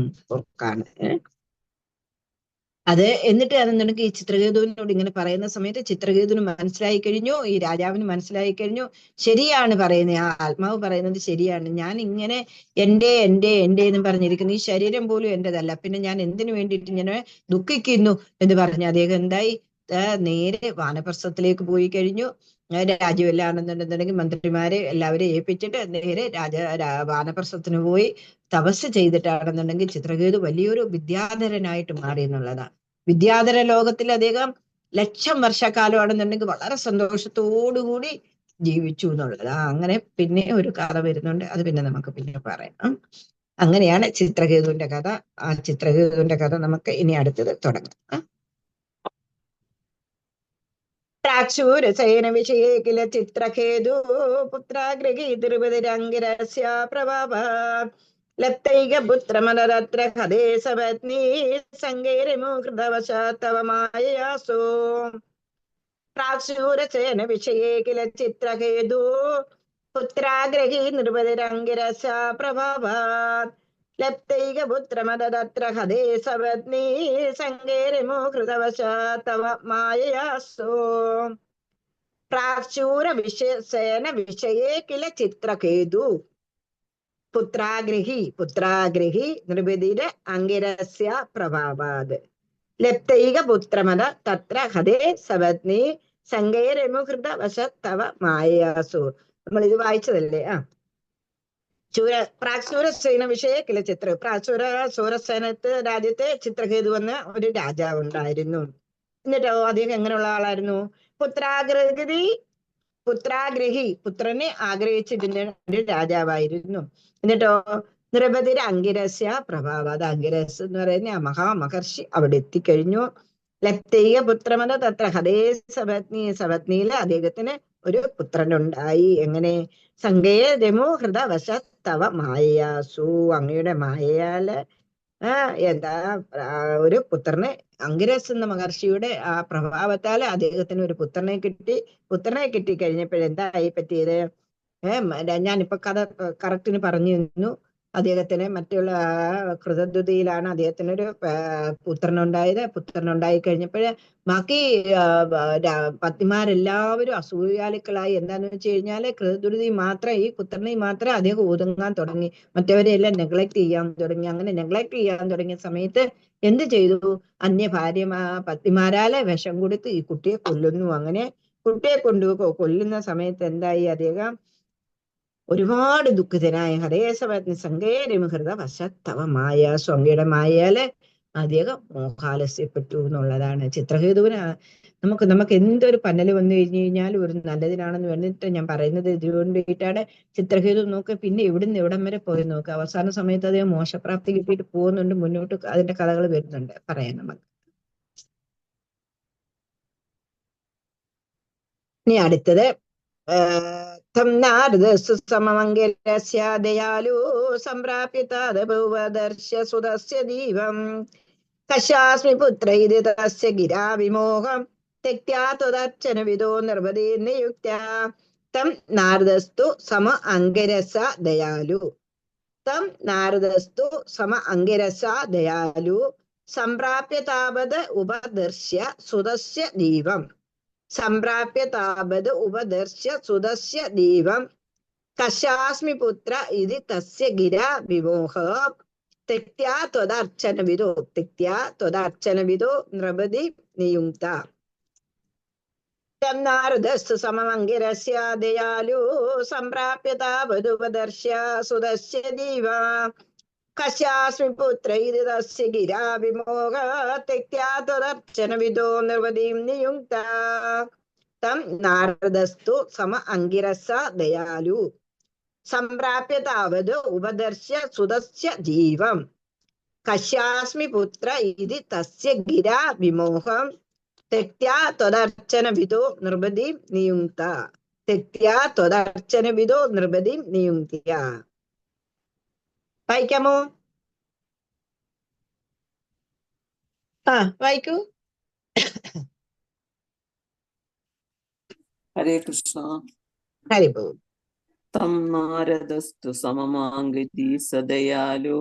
അത് എന്നിട്ട് അതെന്നുണ്ടെങ്കിൽ ഈ ചിത്രകേതുവിനോട് ഇങ്ങനെ പറയുന്ന സമയത്ത് ചിത്രകേതുവിന് മനസ്സിലായി കഴിഞ്ഞു, ഈ രാജാവിന് മനസ്സിലായി കഴിഞ്ഞു, ശരിയാണ് പറയുന്നത്, ആ ആത്മാവ് പറയുന്നത് ശരിയാണ്. ഞാൻ ഇങ്ങനെ എൻ്റെ എന്നും പറഞ്ഞിരിക്കുന്നു, ഈ ശരീരം പോലും എന്റേതല്ല, പിന്നെ ഞാൻ എന്തിനു വേണ്ടിയിട്ട് ഇങ്ങനെ ദുഃഖിക്കുന്നു എന്ന് പറഞ്ഞ് അദ്ദേഹം എന്തായി, നേരെ വാനപ്രസ്ഥത്തിലേക്ക് പോയി കഴിഞ്ഞു. രാജ്യമെല്ലാണെന്നുണ്ടെന്നുണ്ടെങ്കിൽ മന്ത്രിമാരെ എല്ലാവരെയും ഏൽപ്പിച്ചിട്ട് നേരെ വാനപ്രസ്ഥത്തിന് പോയി തപസ് ചെയ്തിട്ടാണെന്നുണ്ടെങ്കിൽ ചിത്രകേതു വലിയൊരു വിദ്യാധരനായിട്ട് മാറി എന്നുള്ളതാണ്. വിദ്യാധര ലോകത്തിൽ അദ്ദേഹം 1,00,000 വർഷക്കാലമാണെന്നുണ്ടെങ്കിൽ വളരെ സന്തോഷത്തോടുകൂടി ജീവിച്ചു എന്നുള്ളത്. അങ്ങനെ പിന്നെ ഒരു കഥ വരുന്നുണ്ട്, അത് പിന്നെ നമുക്ക് പിന്നെ പറയാം. അങ്ങനെയാണ് ചിത്രകേതുവിന്റെ കഥ. ആ ചിത്രകേതുവിന്റെ കഥ നമുക്ക് ഇനി അടുത്തത് തുടങ്ങാം. പ്രാക്ശൂരസേന വിഷയേ കില ചിത്രകേതു പുത്രാഗ്രഹീതിർവതിരംഗിരസ്യ പ്രഭാവ ലപ്തൈക പുത്രമനരത്ര ഹതേ സപത്നീ സങ്കേരമുഹൃതവശാത്തവ മായയാസോ. പ്രാക്ശൂരസേന വിഷയേ കില ചിത്രകേതു പുത്രാഗ്രഹീതിർവതിരംഗിരസ്യ പ്രഭാവ ലപ്തൈക പുത്രമതത്ര ഹതേ സപത്നീ സങ്കേരമുഹൃതവശാത്തവ മായയാസോ. പ്രാക്ശൂരസേന വിഷയേ കില ചിത്രകേതു പുത്രാഗ്രഹി നൃപതിര അംഗിരസ്യ പ്രഭാവാത് ലപ്തൈക പുത്രമത തത്ര ഹതേ സപത്നീ സങ്കേരമുഹൃതവശാത്തവ മായയാസു. നമ്മൾ ഇത് വായിച്ചതല്ലേ? പ്രാക്ശൂരസേന വിഷയ കില സൂരസേനത്ത് രാജ്യത്തെ ചിത്രകേതു എന്ന ഒരു രാജാവ് ഉണ്ടായിരുന്നു. എന്നിട്ടോ അദ്ദേഹം എങ്ങനെയുള്ള ആളായിരുന്നു? പുത്രനെ ആഗ്രഹിച്ചിരുന്ന ഒരു രാജാവായിരുന്നു. എന്നിട്ടോ നൃപതിര അംഗിരസ്യ പ്രഭാവ, അത് അംഗിരസ് എന്ന് പറയുന്ന ആ മഹാമഹർഷി അവിടെ എത്തിക്കഴിഞ്ഞു. ലപ്തൈക പുത്രമത തത്ര ഹതേ സപത്നിയില് അദ്ദേഹത്തിന് ഒരു പുത്രനുണ്ടായി. എങ്ങനെ? സങ്കേരമു ഹൃദവശത്തവ മായയാസു, അങ്ങയുടെ മായയാല് എന്താ ഒരു പുത്രനെ, അംഗിരസ് എന്ന മഹർഷിയുടെ ആ പ്രഭാവത്താല് അദ്ദേഹത്തിന് ഒരു പുത്രനെ കിട്ടി കഴിഞ്ഞപ്പോഴെന്തായി പറ്റിയത്? ഞാനിപ്പോ കഥ കറക്റ്റിന് പറഞ്ഞു തന്നു. അദ്ദേഹത്തിന് മറ്റുള്ള കൃതദ്വതിയിലാണ് അദ്ദേഹത്തിനൊരു പുത്രനുണ്ടായി കഴിഞ്ഞപ്പോഴ് ബാക്കി പത്നിമാരെല്ലാവരും അസൂയാലുക്കളായി. എന്താന്ന് വെച്ച് കഴിഞ്ഞാല് കൃതദ്വതി മാത്രം, ഈ പുത്രനെ മാത്രം അദ്ദേഹം ഒതുങ്ങാൻ തുടങ്ങി, മറ്റവരെയെല്ലാം നെഗ്ലക്ട് ചെയ്യാൻ തുടങ്ങി. അങ്ങനെ നെഗ്ലക്ട് ചെയ്യാൻ തുടങ്ങിയ സമയത്ത് എന്ത് ചെയ്തു? പത്നിമാരാലെ വിഷം കൊടുത്ത് ഈ കുട്ടിയെ കൊല്ലുന്നു. അങ്ങനെ കുട്ടിയെ കൊല്ലുന്ന സമയത്ത് എന്തായി? അദ്ദേഹം ഒരുപാട് ദുഃഖിതനായ ഹരേസപത്നി സങ്കേരമുഹൃത വശത്തവ മായാസു, അങ്ങയുടെ മായയാല് അദ്ദേഹം മോഹാലസ്യപ്പെട്ടു എന്നുള്ളതാണ്. ചിത്രകേതുവിന് നമുക്ക് എന്തൊരു പന്നല് വന്നു കഴിഞ്ഞു കഴിഞ്ഞാലും ഒരു നല്ലതിനാണെന്ന് വേണ്ടിയിട്ട് ഞാൻ പറയുന്നത് ഇതുകൊണ്ടിട്ടാണ്. ചിത്രകേതു നോക്ക്, പിന്നെ ഇവിടുന്ന് എവിടം വരെ പോയി നോക്കുക. അവസാന സമയത്ത് അദ്ദേഹം മോശപ്രാപ്തി കിട്ടിയിട്ട് പോകുന്നുണ്ട്. മുന്നോട്ട് അതിന്റെ കഥകൾ വരുന്നുണ്ട്, പറയാൻ നമുക്ക്. ഇനി അടുത്തത് സമമംഗലസ്യ ദയാലു സംപ്രാപ്യ തദപുവദർശ്യ സുതസ്യ ദീപം കശ്യാസ്മി പുത്ര ഇതി തസ്യ ഗിരാ വിമോഹം തെക്ത്യാ ത്വദർച്ചന വിദോ നിർവദീ നിയുക്ത്യാ തം നാരദസ്തു സമ അംഗരസ ദയാലു സംപ്രാപ്യ താവത് ഉപദർശ്യ സുതസ്യ ദീപം കശ്യാസ്മി പുത്ര ഇതി തസ്യ ഗിരാ വിമോഹ തെക്ത്യാ ത്വദർച്ചന വിദോ നൃപതി നിയുക്ത തം നാരദസ്തു സമമംഗിരസ്യ ദയാലു സംപ്രാപ്യ താവതുപദർശ്യ സുതസ്യ ദീപം കശ്യാസ്മി പുത്ര ഇത് തസ്യ ഗിരാ വിമോഹ തെക്ത്യാ ത്വദർച്ചന വിദോ നിർവതീം നിയുക്ത തം നാരദസ്തു സമ അംഗിരസ ദയാലു സംപ്രാപ്യ താവത് ഉപദർശ്യ സുതസ്യ ജീവം കശ്യാസ്മി പുത്ര ഇതി തസ്യ ഗിരാ വിമോഹം തെക്ത്യാ ത്വദർച്ചന വിദോ നൃപതിം നിയുക്ത തെക്ത്യാ ത്വദർച്ചന വിദോ നൃപതിം നിയുക്ത്യ. വായിക്കാമോ? വായിക്കൂ. ഹരേ കൃഷ്ണ. ഹരിബോ. തം നാരദസ്തു സമമാംഗതി സദയാലു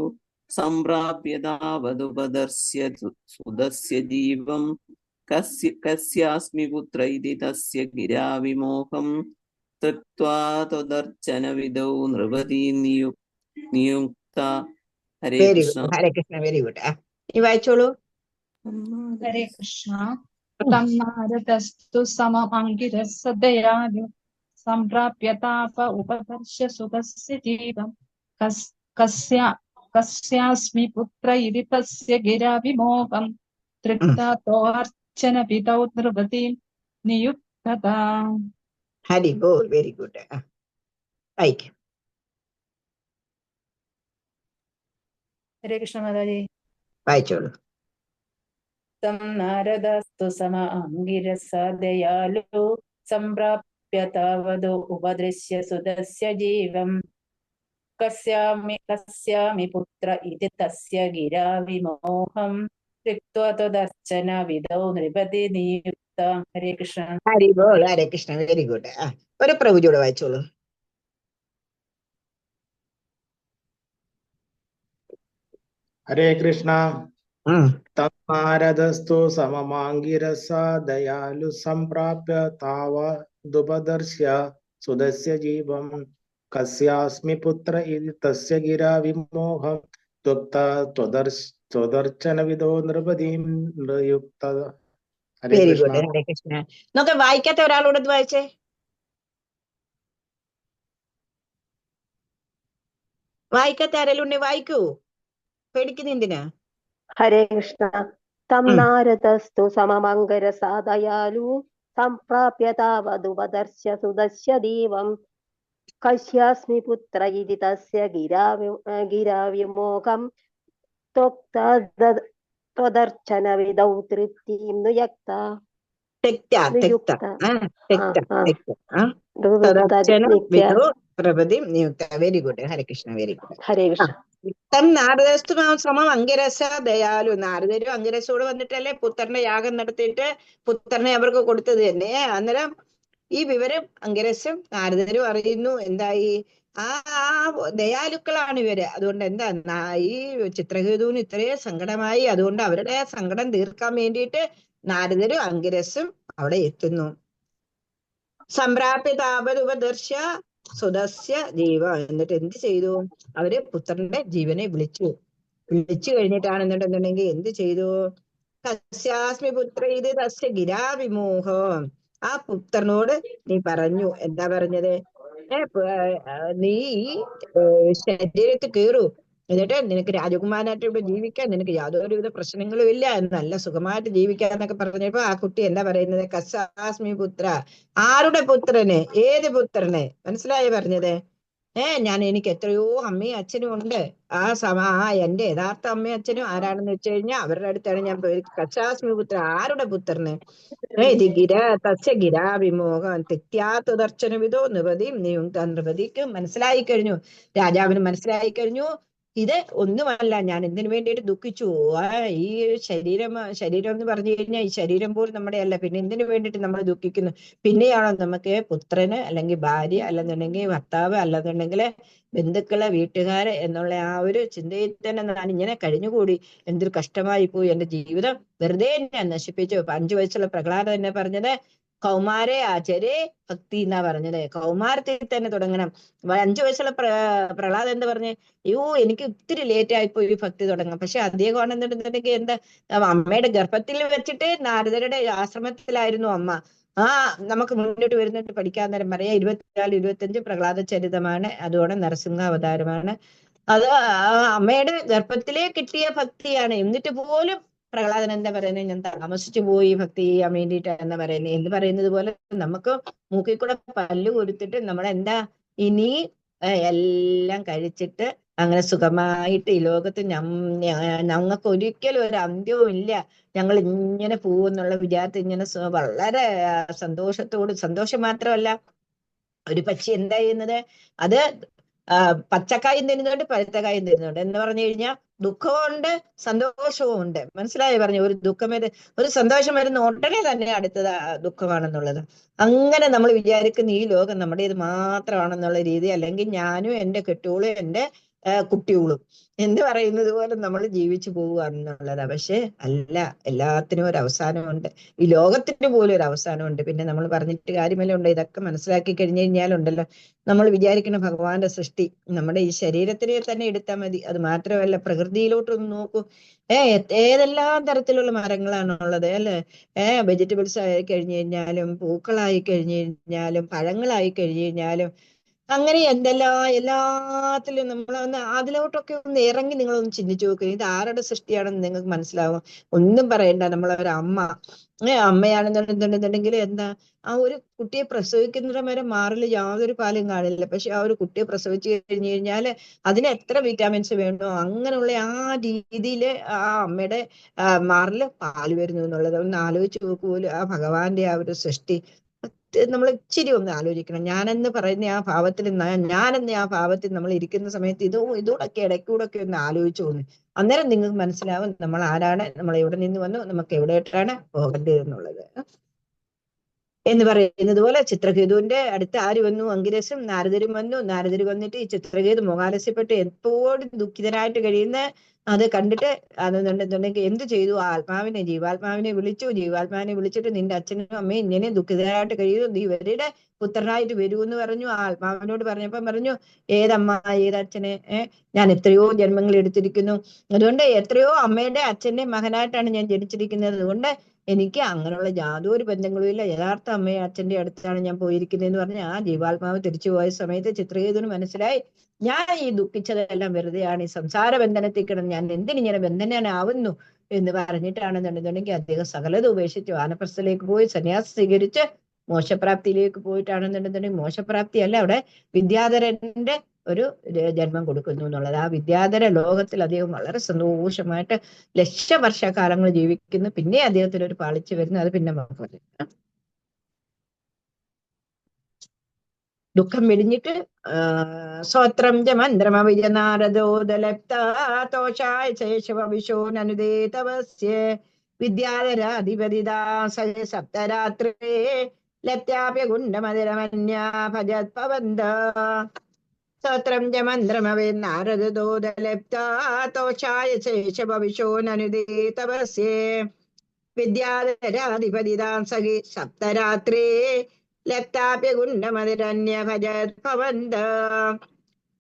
സംപ്രാപ്യ താവതുപദർശ്യ സുതസ്യ ജീവം കസ്യാസ്മി പുത്ര ഇതി തസ്യ ഗിരാ വിമോഹം തൃക്ത്വാ ത്വദർച്ചന വിദൗ നൃപതി നിയുക്ത. Hare very Krishna. Good. Hare Krishna. Very good. നീ വായിച്ചോളൂ. ഹരേ കൃഷ്ണ. തം നാരദസ്തു സമമംഗിരസ ദയാലു സംപ്രാപ്യ താപ ഉപദർശ്യ സുതസ്യ ജീവം കസ്യാസ്മി പുത്ര ഇതി തസ്യ ഗിരാ വിമോഹം തൃക്ത്വാ ത്വദർച്ചന വിദൗ നൃപതിം നിയുക്ത. ഹരിബോ. Very good. വായിക്കും. ഹരേ കൃഷ്ണ മാതാജി. വായിച്ചോളൂ. തം നാരദസ്തു സമ അംഗിരസ ദയാലു സംപ്രാപ്യ താവതു ഉപദൃശ്യ സുതസ്യ ജീവം കസ്യാമി പുത്ര ഇതി തസ്യ ഗിരാ വിമോഹം തൃക്ത്വാ ത്വദർച്ചന വിദൗ നൃപതി നിയുക്ത. ഹരേ കൃഷ്ണ. ഹരിബോ. ഹരേ കൃഷ്ണ. Very good. ഒരു പ്രഭുജോട് വായിച്ചോളൂ. ഹരേ കൃഷ്ണ. തം നാരദസ്തു സമമാംഗിരസ ദയാലു സംപ്രാപ്യ താവതുപദർശ്യ സുതസ്യ ജീവം കസ്യാസ്മി പുത്ര ഇതി തസ്യ ഗിരാ വിമോഹം ത്വക്താ ത്വദർച്ചന വിദോ നൃപതിം നിയുക്ത. ഹരേ വെരി കൃഷ്ണ. ഗുഡ്. ഹരേ കൃഷ്ണ. നോക്കെ വായിക്കാത്ത ഒരാളോട് ഇത് വായിച്ചേ. വായിക്കാത്ത ആരെങ്കിലും ഉണ്ടെ വായിക്കൂ. പേടിക്കുന്ന എന്തിനാ? ഹരേ കൃഷ്ണ. തം നാരദസ്തു സമമംഗരസാ ദയാലു സംപ്രാപ്യ താവതുപദർശ്യ സുതസ്യ ദീവം കശ്യാസ്മി പുത്ര ഇതി തസ്യ ഗിരാ വിമോഹം ത്വദർച്ചന വിദൗ തൃപ്തിം നിയുക്ത. Very good. Hare Krishna. Very good. Hare Krishna. തം നാരദസ്തു സമം അംഗിരസ ദയാലു. നാരദരും അംഗിരസോട് വന്നിട്ടല്ലേ പുത്രന്റെ യാഗം നടത്തിയിട്ട് പുത്രനെ അവർക്ക് കൊടുത്തത് തന്നെ. അന്നേരം ഈ വിവരം അംഗിരസും നാരദരും അറിയുന്നു. എന്തായി? ആ ദയാലുക്കളാണ് ഇവര്. അതുകൊണ്ട് എന്താ ഈ ചിത്രകേതുവിന് ഇത്രയും സങ്കടമായി. അതുകൊണ്ട് അവരുടെ സങ്കടം തീർക്കാൻ വേണ്ടിയിട്ട് നാരദരും അംഗിരസും അവിടെ എത്തുന്നു. സംപ്രാപ്യ താപതുപദർശ്യ സുതസ്യ ജീവ. എന്നിട്ട് എന്ത് ചെയ്തു? അവര് പുത്രന്റെ ജീവനെ വിളിച്ചു കഴിഞ്ഞിട്ടാണ് എന്നിട്ടുണ്ടെങ്കിൽ എന്ത് ചെയ്തു? കസ്യാസ്മി പുത്ര ഇത് തസ്യ ഗിരാ വിമോഹം. ആ പുത്രനോട് നീ പറഞ്ഞു. എന്താ പറഞ്ഞത്? നീ ശരീരത്തിൽ കയറൂ, എന്നിട്ട് നിനക്ക് രാജകുമാരനായിട്ട് ഇവിടെ ജീവിക്കാൻ, നിനക്ക് യാതൊരുവിധ പ്രശ്നങ്ങളും ഇല്ല, നല്ല സുഖമായിട്ട് ജീവിക്കാന്നൊക്കെ പറഞ്ഞപ്പോ ആ കുട്ടി എന്താ പറയുന്നത്? കസ്യാസ്മി പുത്ര. ആരുടെ പുത്രന്? ഏത് പുത്രന്? മനസ്സിലായി പറഞ്ഞത്? എനിക്ക് എത്രയോ അമ്മയും അച്ഛനും ഉണ്ട്. എന്റെ യഥാർത്ഥ അമ്മയും അച്ഛനും ആരാണെന്ന് വെച്ച് കഴിഞ്ഞാൽ അവരുടെ അടുത്താണ് ഞാൻ പോയി. കസ്യാസ്മി പുത്ര. ആരുടെ പുത്രന്? തസ്യ ഗിരാ വിമോഹം തെക്ത്യാ വിധോ നൃപതി നിയുക്ത. നൃപതിക്ക് മനസ്സിലായി കഴിഞ്ഞു, രാജാവിന് മനസ്സിലായി കഴിഞ്ഞു, ഇത് ഒന്നുമല്ല, ഞാൻ എന്തിനു വേണ്ടിയിട്ട് ദുഃഖിച്ചു. ഈ ശരീരം എന്ന് പറഞ്ഞു കഴിഞ്ഞാൽ ഈ ശരീരം പോലും നമ്മുടെ അല്ല, പിന്നെ എന്തിനു വേണ്ടിയിട്ട് നമ്മൾ ദുഃഖിക്കുന്നു? പിന്നെയാണോ നമുക്ക് പുത്രന് അല്ലെങ്കിൽ ഭാര്യ അല്ലെന്നുണ്ടെങ്കിൽ ഭർത്താവ് അല്ലെന്നുണ്ടെങ്കിൽ ബന്ധുക്കളെ വീട്ടുകാര് എന്നുള്ള ആ ഒരു ചിന്തയിൽ തന്നെ ഞാൻ ഇങ്ങനെ കഴിഞ്ഞുകൂടി. എന്തൊരു കഷ്ടമായി പോയി, എന്റെ ജീവിതം വെറുതെ ഞാൻ നശിപ്പിച്ചു. 5 വയസ്സുള്ള പ്രഹ്ലാദൻ തന്നെ പറഞ്ഞത് കൗമാരെ ആചരേ ഭക്തി എന്നാ പറഞ്ഞത്. കൗമാരത്തിൽ തന്നെ തുടങ്ങണം. 5 വയസ്സുള്ള പ്രഹ്ലാദൻ എന്താ പറഞ്ഞേ? അയ്യോ എനിക്ക് ഒത്തിരി ലേറ്റ് ആയിപ്പോയി ഭക്തി തുടങ്ങാം. പക്ഷെ അദ്ദേഹം ആണെന്നുണ്ടെന്നുണ്ടെങ്കിൽ എന്താ, അമ്മയുടെ ഗർഭത്തിൽ വെച്ചിട്ട് നാരദരുടെ ആശ്രമത്തിലായിരുന്നു അമ്മ. നമുക്ക് മുന്നോട്ട് വരുന്നിട്ട് പഠിക്കാൻ നേരം പറയാം. 24-25 പ്രഹ്ലാദ ചരിതമാണ്. അതുകൊണ്ട് നരസിംഹാവതാരമാണ്. അത് അമ്മയുടെ ഗർഭത്തിലേ കിട്ടിയ ഭക്തിയാണ്. എന്നിട്ട് പോലും പ്രഹ്ലാദൻ എന്താ പറയുന്നത്, ഞാൻ താമസിച്ചു പോയി ഭക്തി ചെയ്യാൻ വേണ്ടിയിട്ട് എന്ന് പറയുന്നത്. എന്ന് പറയുന്നത് പോലെ നമുക്ക് മൂക്കിൽ കൂടെ പല്ല് കൊടുത്തിട്ട് നമ്മളെന്താ ഇനി എല്ലാം കഴിച്ചിട്ട് അങ്ങനെ സുഖമായിട്ട് ഈ ലോകത്ത് ഞങ്ങൾക്ക് ഒരിക്കലും ഒരു അന്ത്യവും ഇല്ല, ഞങ്ങൾ ഇങ്ങനെ പോകുന്നുള്ള വിചാരത്തിൽ ഇങ്ങനെ വളരെ സന്തോഷം മാത്രമല്ല, ഒരു പക്ഷി എന്താ ചെയ്യുന്നത്, അത് പച്ചക്കായും തരുന്നുണ്ട് പഴുത്തക്കായും തരുന്നുണ്ട്. എന്ന് പറഞ്ഞു കഴിഞ്ഞാൽ ദുഃഖമുണ്ട് സന്തോഷവും ഉണ്ട്. മനസ്സിലായി പറഞ്ഞു, ഒരു സന്തോഷം വരുന്ന ഉടനെ തന്നെ അടുത്തത് ദുഃഖമാണെന്നുള്ളത്. അങ്ങനെ നമ്മൾ വിചാരിക്കുന്ന ഈ ലോകം നമ്മുടേത് മാത്രമാണെന്നുള്ള രീതി, അല്ലെങ്കിൽ ഞാനും എൻ്റെ കെട്ടിയോളും എൻ്റെ കുട്ടിയോളും എന്ന് പറയുന്നത് പോലെ നമ്മൾ ജീവിച്ചു പോവുകയാണെന്നുള്ളതാ. പക്ഷെ അല്ല, എല്ലാത്തിനും ഒരു അവസാനമുണ്ട്. ഈ ലോകത്തിന് പോലും ഒരു അവസാനമുണ്ട്. പിന്നെ നമ്മൾ പറഞ്ഞിട്ട് കാര്യമല്ലേ ഉണ്ട്. ഇതൊക്കെ മനസ്സിലാക്കി കഴിഞ്ഞു കഴിഞ്ഞാലുണ്ടല്ലോ, നമ്മൾ വിചാരിക്കുന്ന ഭഗവാന്റെ സൃഷ്ടി നമ്മുടെ ഈ ശരീരത്തിനെ തന്നെ എടുത്താൽ മതി. അത് മാത്രമല്ല, പ്രകൃതിയിലോട്ടൊന്ന് നോക്കൂ. ഏതെല്ലാം തരത്തിലുള്ള മരങ്ങളാണുള്ളത് അല്ലെ. വെജിറ്റബിൾസ് ആയി കഴിഞ്ഞു കഴിഞ്ഞാലും, പൂക്കളായി കഴിഞ്ഞു കഴിഞ്ഞാലും, പഴങ്ങളായി കഴിഞ്ഞു കഴിഞ്ഞാലും, അങ്ങനെ എല്ലാത്തിലും നമ്മളൊന്ന് അതിലോട്ടൊക്കെ ഒന്ന് ഇറങ്ങി നിങ്ങളൊന്ന് ചിന്തിച്ചു നോക്കുക. ഇത് ആരുടെ സൃഷ്ടിയാണെന്ന് നിങ്ങൾക്ക് മനസ്സിലാവും. ഒന്നും പറയണ്ട, നമ്മളൊരു അമ്മയാണെന്നുണ്ടെന്നുണ്ടെങ്കിൽ എന്താ, ആ ഒരു കുട്ടിയെ പ്രസവിക്കുന്നതിന് വരെ മാറിൽ യാതൊരു പാലും കാണില്ല. പക്ഷെ ആ ഒരു കുട്ടിയെ പ്രസവിച്ചു കഴിഞ്ഞു കഴിഞ്ഞാല് അതിന് എത്ര വിറ്റാമിൻസ് വേണോ അങ്ങനെയുള്ള ആ രീതിയില് ആ അമ്മയുടെ മാറില് പാല് വരുന്നു എന്നുള്ളത് ഒന്ന് ആലോചിച്ച് നോക്കുപോലും. ആ ഭഗവാന്റെ ആ ഒരു സൃഷ്ടി നമ്മൾ ഇച്ചിരി ഒന്ന് ആലോചിക്കണം. ഞാനെന്ന് പറയുന്ന ആ ഭാവത്തിൽ നമ്മൾ ഇരിക്കുന്ന സമയത്ത് ഇതോടൊക്കെ ഇടയ്ക്കൂടൊക്കെ ഒന്ന് ആലോചിച്ചു പോകുന്നു. അന്നേരം നിങ്ങൾക്ക് മനസ്സിലാവും നമ്മൾ ആരാണ്, നമ്മൾ എവിടെ നിന്ന് വന്നു, നമുക്ക് എവിടെയിട്ടാണ് പോകേണ്ടത് എന്നുള്ളത്. എന്ന് പറയുന്നത് പോലെ ചിത്രകേതുവിന്റെ അടുത്ത് ആര് വന്നു, അങ്കിരസും നാരദരും വന്നു. നാരദർ വന്നിട്ട് ഈ ചിത്രകേതു മോഹാലസ്യപ്പെട്ട് എപ്പോഴും ദുഃഖിതനായിട്ട് കഴിയുന്ന അത് കണ്ടിട്ട് അതെന്നുണ്ടെന്നുണ്ടെങ്കിൽ എന്ത് ചെയ്തു, ജീവാത്മാവിനെ വിളിച്ചിട്ട് നിന്റെ അച്ഛനും അമ്മയും ഇങ്ങനെ ദുഃഖിതരായിട്ട് കഴിയുന്നു, നീ ഇവരുടെ പുത്രനായിട്ട് വരൂ എന്ന് പറഞ്ഞു. ആ ആത്മാവിനോട് പറഞ്ഞപ്പം പറഞ്ഞു, ഏതമ്മ ഏതച്ഛനെ, ഞാൻ എത്രയോ ജന്മങ്ങൾ എടുത്തിരിക്കുന്നു, അതുകൊണ്ട് എത്രയോ അമ്മയുടെ അച്ഛന്റെ മകനായിട്ടാണ് ഞാൻ ജനിച്ചിരിക്കുന്നത്, അതുകൊണ്ട് എനിക്ക് അങ്ങനെയുള്ള യാതൊരു ബന്ധങ്ങളും ഇല്ല, യഥാർത്ഥ അമ്മയെ അച്ഛന്റെ അടുത്താണ് ഞാൻ പോയിരിക്കുന്നതെന്ന് പറഞ്ഞ് ആ ജീവാത്മാവ് തിരിച്ചു പോയ സമയത്ത് ചിത്രകേതുവിന് മനസ്സിലായി, ഞാൻ ഈ ദുഃഖിച്ചതെല്ലാം വെറുതെയാണ്, ഈ സംസാര ബന്ധനത്തിൽ കിടന്ന് ഞാൻ എന്തിനിങ്ങനെ ബന്ധനാവുന്നു എന്ന് പറഞ്ഞിട്ടാണെന്നുണ്ടെന്നുണ്ടെങ്കിൽ അദ്ദേഹം സകലത് ഉപേക്ഷിച്ചു വാനപ്രസ്ഥയിലേക്ക് പോയി സന്യാസം സ്വീകരിച്ച് മോശപ്രാപ്തിയിലേക്ക് പോയിട്ടാണെന്നുണ്ടെന്നുണ്ടെങ്കിൽ, മോശപ്രാപ്തി അല്ല, അവിടെ വിദ്യാധരന്റെ ഒരു ജന്മം കൊടുക്കുന്നു എന്നുള്ളത്. ആ വിദ്യാധര ലോകത്തിൽ അദ്ദേഹം വളരെ സന്തോഷമായിട്ട് ലക്ഷവർഷക്കാലങ്ങൾ ജീവിക്കുന്നു. പിന്നെ അദ്ദേഹത്തിന് ഒരു പാളിച്ചു വരുന്നു. അത് പിന്നെ നമുക്ക് ദുഃഖം വെടിഞ്ഞിട്ട് സ്വത്രം ചമന്ത്രമവിജനാരദോദലപ്തോഷായ ശേഷവവിശോനനുദേതവസ്യ വിദ്യാധരാധിപതിദാ സപ്തരാത്രേ ലപ്യാപ്യഗുണ്ടമതിരമന്യാ ഭജത്പവന്ത സ്തോത്രം ച മന്ത്രമവേ നാരദോദലപ്തോഷായ ശേഷവവിശോനനുദേതവസ്യ വിദ്യാധരാധിപതിദാം സഖി സപ്തരാത്രേ ലപ്താപ്യഗുണ്ടമതിരന്യഭജത്ഭവന്ത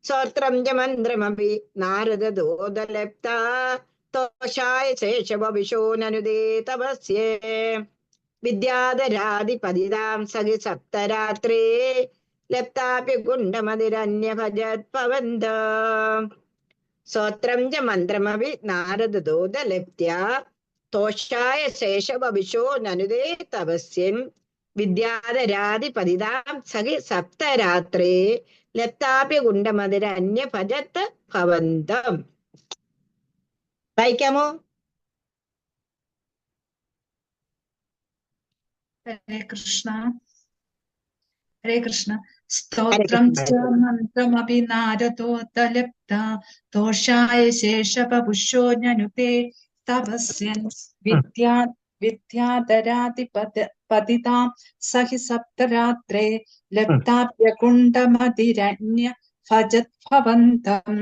സ്തോത്രം ച മന്ത്രമപി നാരദോദലപ്തോഷായ ശേഷവവിശോനനുദേതവസ്യ വിദ്യാധരാധിപതിദാം സഖി സപ്തരാത്രേ ലപ്താപ്യഗുണ്ടമതിരന്യഭജത്ഭവന്ത സ്തോത്രം ച മന്ത്രമപി നാരദോദലപ്തോഷായ ശേഷവവിശോ നനുദേ തപസ്യൻ വിദ്യാധരാധിപതിദാം സഖി സപ്തരാത്രേ ലപ്താപ്യഗുണ്ടമതിരന്യ ഭജത് ഭവന്തം. വായിക്കാമോ? ഹരേ കൃഷ്ണ. ഹരേ കൃഷ്ണ. സ്തോത്രം ച മന്ത്രമപി നാരദോദലപ്ത ദോഷായ ശേഷവപുഷോ ജ്ഞനുതേ തപസ്യൻ വിദ്യാധരാധിപതിതാം സഹി സപ്തരാത്രേ ലപ്താപ്യകുണ്ടമതിരന്യ ഭജത്ഭവന്തം.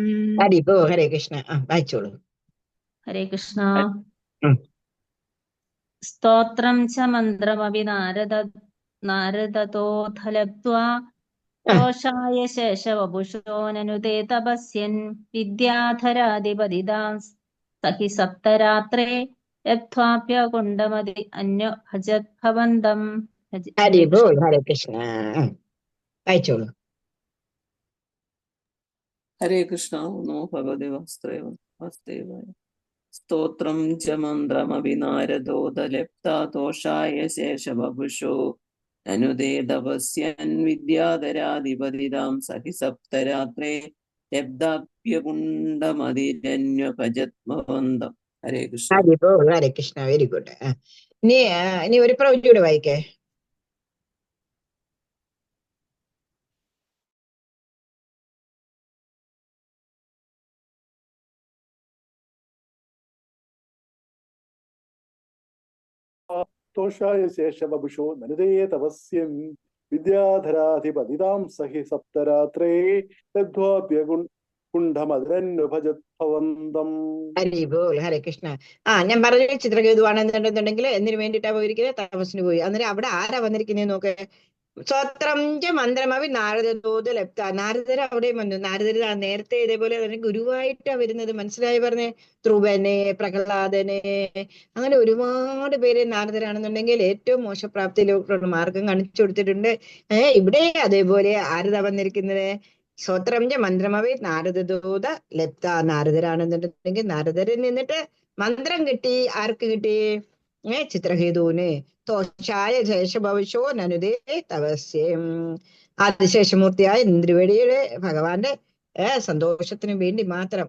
ഹരേ കൃഷ്ണ. വായിച്ചോളൂ. ഹരേ കൃഷ്ണ. സ്തോത്രം ച മന്ത്രമപി നാരദതോധലപ്ത്വാ ദോഷായ ശേഷവപുഷോനനുതേ തപസ്യൻ വിദ്യാധരാധിപതിദാം സഹി സപ്തരാത്രേ ലബ്ധ്വാപ്യകുണ്ടമതി അന്യോ ഭജത്ഭവന്തം. ഹരേ കൃഷ്ണ. വായിച്ചോളൂ. ഹരേ കൃഷ്ണ. നമോ ഭഗവതി വാസുദേവായ. സ്തോത്രം ച മന്ത്രമപി നാരദോദലപ്താതോഷായ ശേഷവപുഷോ അനുദേതപസ്യൻ വിദ്യാധരാധിപതിതാം സഖി സപ്തരാത്രേ ലബ്ധാപ്യകുണ്ടമതിരന്വഭജത്മവന്തം. ഹരേ കൃഷ്ണ. ഹരേ കൃഷ്ണ. Very good. ഇനി ഒരു പ്രവൃത്തി കൂടെ വായിക്കേ. തോഷായ ശേഷവപുഷോ നരുതേ തപസ്യം വിദ്യാധരാധിപതിതാം സഹി സപ്തരാത്രേ കുണ്ഠമധുരന്വഭജത്ഭവന്തം. ഹരി ബോൾ. ഹരേ കൃഷ്ണ. ഞാൻ പറഞ്ഞു ചിത്രകേതുവാണെന്നുണ്ടെന്നുണ്ടെങ്കിൽ എന്തിനു വേണ്ടിയിട്ടാ പോയിരിക്കുന്നത്? തപസ്സിന് പോയി. അന്നേരം അവിടെ ആരാ വന്നിരിക്കുന്നത് നോക്ക്. സ്വത്രം ച മന്ത്രമവി നാരദോദ ലപ്ത. നാരദർ അവിടെയും വന്നു. നാരദർ നേരത്തെ ഇതേപോലെ തന്നെ ഗുരുവായിട്ടാ വരുന്നത്. മനസ്സിലായി പറഞ്ഞേ. ധ്രുവനെ, പ്രഹ്ലാദനെ, അങ്ങനെ ഒരുപാട് പേര് നാരദരാണെന്നുണ്ടെങ്കിൽ ഏറ്റവും മോശപ്രാപ്തിയിലോട്ടുള്ള മാർഗം കാണിച്ചു കൊടുത്തിട്ടുണ്ട്. ഇവിടെ അതേപോലെ ആരതാ വന്നിരിക്കുന്നത്? സ്വത്രം ച മന്ത്രമവി നാരദോദ ലപ്ത. നാരദരാണെന്നുണ്ടെങ്കിൽ നാരദരിൽ നിന്നിട്ട് മന്ത്രം കിട്ടി. ആർക്ക് കിട്ടി? ചിത്രകേതുവിന്. തോഷായ ശേഷഭവിഷോ നനുദേ തപസ്യം. ആദിശേഷമൂർത്തിയായ ഇന്ദ്രവേടിയുടെ ഭഗവാന്റെ സന്തോഷത്തിന് വേണ്ടി മാത്രം.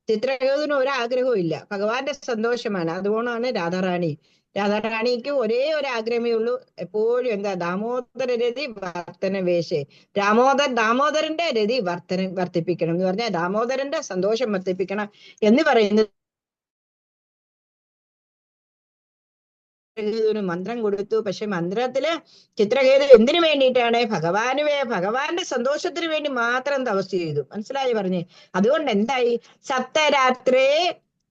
ചിത്രകേതുവിന് ഒരാഗ്രഹവും ഇല്ല, ഭഗവാന്റെ സന്തോഷമാണ്. അതുകൊണ്ടാണ് രാധാറാണിക്ക് ഒരേ ഒരു ആഗ്രഹമേ ഉള്ളൂ. എപ്പോഴും എന്താ? ദാമോദര രതി വർത്തന വേശേ. ദാമോദരന്റെ രതി വർദ്ധിപ്പിക്കണം എന്ന് പറഞ്ഞാൽ ദാമോദരന്റെ സന്തോഷം വർദ്ധിപ്പിക്കണം എന്ന് പറയുന്നത്. ചിത്രകേതുവിന് മന്ത്രം കൊടുത്തു. പക്ഷെ മന്ത്രത്തില് ചിത്രകേതു എന്തിനു വേണ്ടിയിട്ടാണ്? ഭഗവാന്റെ സന്തോഷത്തിന് വേണ്ടി മാത്രം തപസ് ചെയ്തു. മനസ്സിലായി പറഞ്ഞേ. അതുകൊണ്ട് എന്തായി? സപ്തരാത്രേ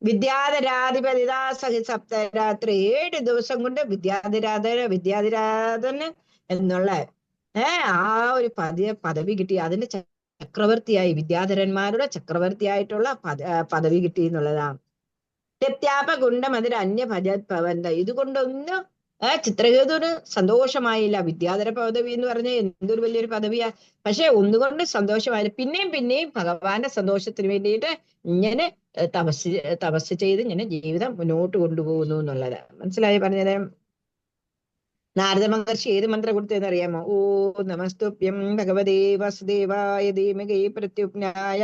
വിദ്യാധരാധിപതിതാ സഹി സപ്തരാത്രി. 7 ദിവസം കൊണ്ട് വിദ്യാധിരാധന് എന്നുള്ള ആ ഒരു പദവി കിട്ടി. അതിന്റെ ചക്രവർത്തിയായി, വിദ്യാധരന്മാരുടെ ചക്രവർത്തിയായിട്ടുള്ള പദവി കിട്ടി എന്നുള്ളതാണ്. പ്രത്യാപകുണ്ടം അതിന് അന്യഭജത്ഭവന്ത. ഇതുകൊണ്ടൊന്നും ചിത്രകേതുവിന് സന്തോഷമായില്ല. വിദ്യാധര പദവി എന്ന് പറഞ്ഞാൽ എന്തൊരു വലിയൊരു പദവിയാ. പക്ഷെ ഒന്നുകൊണ്ട് സന്തോഷമായില്ല. പിന്നെയും ഭഗവാന്റെ സന്തോഷത്തിന് വേണ്ടിയിട്ട് ഇങ്ങനെ തപസ് ചെയ്ത് ഇങ്ങനെ ജീവിതം മുന്നോട്ട് കൊണ്ടുപോകുന്നു എന്നുള്ളതാണ്. മനസ്സിലായി പറഞ്ഞത്? നാരദ മഹർഷി ഏത് മന്ത്രം കൊടുത്തതെന്ന് അറിയാമോ? ഓ നമസ്തുഭ്യം ഭഗവതേ വാസുദേവായ ധീമഹി പ്രത്യുജ്ഞായ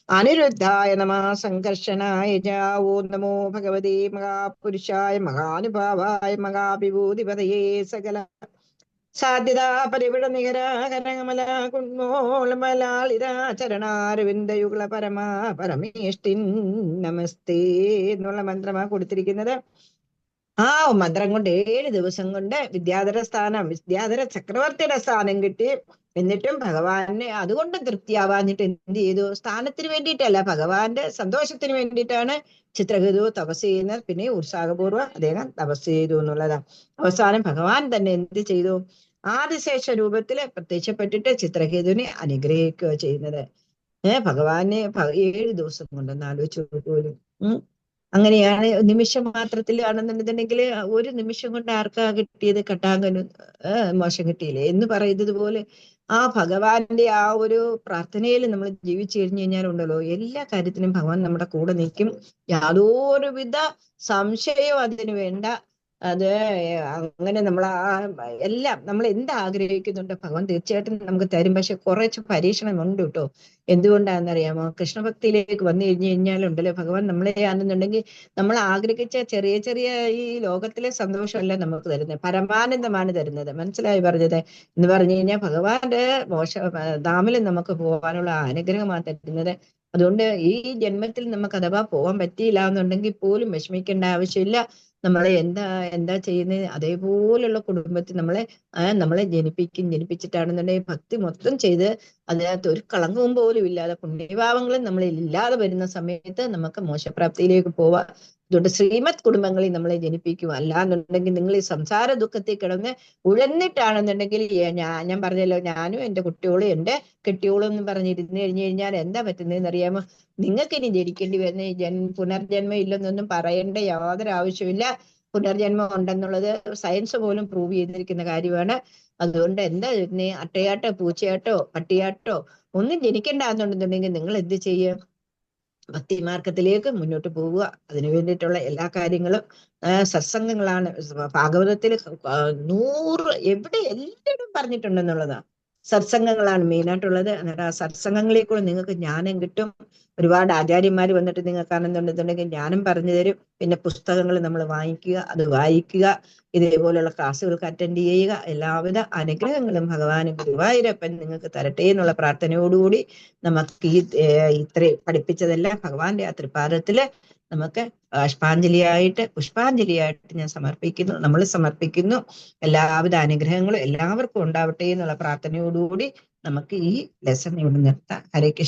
അനിരുദ്ധായ നമഃ സംകർഷണായ ച. ഓം നമോ ഭഗവതേ മഹാപുരുഷായ മഹാനുഭാവായ മഹാവിഭൂതിപതയേ സകല സാധ്യതാ പരിവിട നികരാകരമല കുൺമോളമലാളിരാചരണാരവിന്ദയുഗള പരമേഷ്ടിൻ നമസ്തേ എന്നുള്ള മന്ത്രമാ കൊടുത്തിരിക്കുന്നത്. ആ മന്ത്രം കൊണ്ട് 7 ദിവസം കൊണ്ട് വിദ്യാധര ചക്രവർത്തിയുടെ സ്ഥാനം കിട്ടി. എന്നിട്ടും ഭഗവാനെ അതുകൊണ്ട് തൃപ്തിയാവാഞ്ഞിട്ട് എന്ത് ചെയ്തു? സ്ഥാനത്തിന് വേണ്ടിയിട്ടല്ല, ഭഗവാന്റെ സന്തോഷത്തിന് വേണ്ടിയിട്ടാണ് ചിത്രകേതു തപസ് ചെയ്യുന്നത്. പിന്നെ ഉത്സാഹപൂർവ്വം അദ്ദേഹം തപസ് ചെയ്തു എന്നുള്ളതാണ്. അവസാനം ഭഗവാൻ തന്നെ എന്ത് ചെയ്തു? ആദിശേഷ രൂപത്തില് പ്രത്യക്ഷപ്പെട്ടിട്ട് ചിത്രകേതുവിനെ അനുഗ്രഹിക്കുക ചെയ്യുന്നത്. ഭഗവാനെ 7 ദിവസം കൊണ്ടൊന്ന് ആലോചിച്ചു പോലും. അങ്ങനെയാണ്. നിമിഷം മാത്രത്തിലാണെന്നുണ്ടെങ്കിൽ ഒരു നിമിഷം കൊണ്ട് ആർക്കാ കിട്ടിയത്? കട്ടാങ്കന് മോശം കിട്ടിയില്ലേ എന്ന് പറയുന്നത് പോലെ ആ ഭഗവാന്റെ ആ ഒരു പ്രാർത്ഥനയിൽ നമ്മൾ ജീവിച്ചു കഴിഞ്ഞു കഴിഞ്ഞാൽ ഉണ്ടല്ലോ, എല്ലാ കാര്യത്തിനും ഭഗവാൻ നമ്മുടെ കൂടെ നിൽക്കും. യാതൊരുവിധ സംശയവും അതിന് വേണ്ട. അത് അങ്ങനെ നമ്മൾ എല്ലാം നമ്മൾ എന്ത് ആഗ്രഹിക്കുന്നുണ്ടോ ഭഗവാൻ തീർച്ചയായിട്ടും നമുക്ക് തരും. പക്ഷെ കുറച്ച് പരീക്ഷണമുണ്ട് കേട്ടോ. എന്തുകൊണ്ടാണെന്നറിയാമോ? കൃഷ്ണഭക്തിയിലേക്ക് വന്നു കഴിഞ്ഞാലുണ്ടല്ലോ ഭഗവാൻ നമ്മളെ ആണെന്നുണ്ടെങ്കിൽ നമ്മൾ ആഗ്രഹിച്ച ചെറിയ ചെറിയ ഈ ലോകത്തിലെ സന്തോഷമല്ല നമുക്ക് തരുന്നത്, പരമാനന്ദമാണ് തരുന്നത്. മനസ്സിലായി പറഞ്ഞത്? എന്ന് പറഞ്ഞു കഴിഞ്ഞാൽ ഭഗവാന്റെ ധാമിൽ നമുക്ക് പോകാനുള്ള അനുഗ്രഹമാണ് തരുന്നത്. അതുകൊണ്ട് ഈ ജന്മത്തിൽ നമുക്ക് അഥവാ പോകാൻ പറ്റിയില്ല എന്നുണ്ടെങ്കിൽ പോലും വിഷമിക്കേണ്ട ആവശ്യമില്ല. നമ്മളെ എന്താ ചെയ്യുന്നത്? അതേപോലുള്ള കുടുംബത്തിൽ നമ്മളെ ജനിപ്പിച്ചിട്ടാണെന്നുണ്ടെങ്കിൽ ഭക്തി മൊത്തം ചെയ്ത് അതിനകത്ത് ഒരു കളങ്കവും പോലും ഇല്ലാതെ പുണ്യഭാവങ്ങളും നമ്മളിൽ ഇല്ലാതെ വരുന്ന സമയത്ത് നമുക്ക് മോശപ്രാപ്തിയിലേക്ക് പോവാം. അതുകൊണ്ട് ശ്രീമത് കുടുംബങ്ങളിൽ നമ്മളെ ജനിപ്പിക്കും. അല്ലാന്നുണ്ടെങ്കിൽ നിങ്ങൾ ഈ സംസാര ദുഃഖത്തിൽ കിടന്ന് ഉഴന്നിട്ടാണെന്നുണ്ടെങ്കിൽ ഞാൻ പറഞ്ഞല്ലോ, ഞാനും എന്റെ കുട്ടിയോളും എന്റെ കെട്ടിയോളും എന്ന് പറഞ്ഞിരുന്നു കഴിഞ്ഞാൽ എന്താ പറ്റുന്നതെന്ന് അറിയാമോ? നിങ്ങൾക്ക് ഇനി ജനിക്കേണ്ടി വരുന്ന പുനർജന്മം ഇല്ലെന്നൊന്നും പറയേണ്ട യാതൊരു ആവശ്യമില്ല. പുനർജന്മം ഉണ്ടെന്നുള്ളത് സയൻസ് പോലും പ്രൂവ് ചെയ്തിരിക്കുന്ന കാര്യമാണ്. അതുകൊണ്ട് എന്താ അട്ടയാട്ടോ പൂച്ചയാട്ടോ പട്ടിയാട്ടോ ഒന്നും ജനിക്കണ്ടാന്നുണ്ടെന്നുണ്ടെങ്കിൽ നിങ്ങൾ എന്ത് ചെയ്യുക? ഭക്തിമാർഗത്തിലേക്ക് മുന്നോട്ട് പോവുക. അതിനു വേണ്ടിയിട്ടുള്ള എല്ലാ കാര്യങ്ങളും സത്സംഗങ്ങളാണ്. ഭാഗവതത്തിൽ 100 എവിടെ എല്ലായിടും പറഞ്ഞിട്ടുണ്ടെന്നുള്ളതാണ്. സത്സംഗങ്ങളാണ് മെയിനായിട്ടുള്ളത്. എന്നിട്ട് ആ സത്സംഗങ്ങളിൽ കൂടെ നിങ്ങൾക്ക് ജ്ഞാനം കിട്ടും. ഒരുപാട് ആചാര്യന്മാർ വന്നിട്ട് നിങ്ങൾക്കാണെന്നുണ്ടെന്നുണ്ടെങ്കിൽ ജ്ഞാനം പറഞ്ഞു തരും. പിന്നെ പുസ്തകങ്ങൾ നമ്മൾ വാങ്ങിക്കുക, അത് വായിക്കുക, ഇതേപോലെയുള്ള ക്ലാസ്സുകൾക്ക് അറ്റൻഡ് ചെയ്യുക. എല്ലാവിധ അനുഗ്രഹങ്ങളും ഭഗവാനും ഗുരുവായൂരപ്പൻ നിങ്ങൾക്ക് തരട്ടെ എന്നുള്ള പ്രാർത്ഥനയോടുകൂടി നമുക്ക് ഇത്രയും പഠിപ്പിച്ചതെല്ലാം ഭഗവാന്റെ ആ തൃപ്പാദത്തില് നമുക്ക് പുഷ്പാഞ്ജലിയായിട്ട് ഞാൻ സമർപ്പിക്കുന്നു, നമ്മൾ സമർപ്പിക്കുന്നു. എല്ലാവിധ അനുഗ്രഹങ്ങളും എല്ലാവർക്കും ഉണ്ടാവട്ടെ എന്നുള്ള പ്രാർത്ഥനയോടുകൂടി നമുക്ക് ഈ ലെസൺ ഇവിടെ നിർത്താം. ഹരേ കൃഷ്ണ.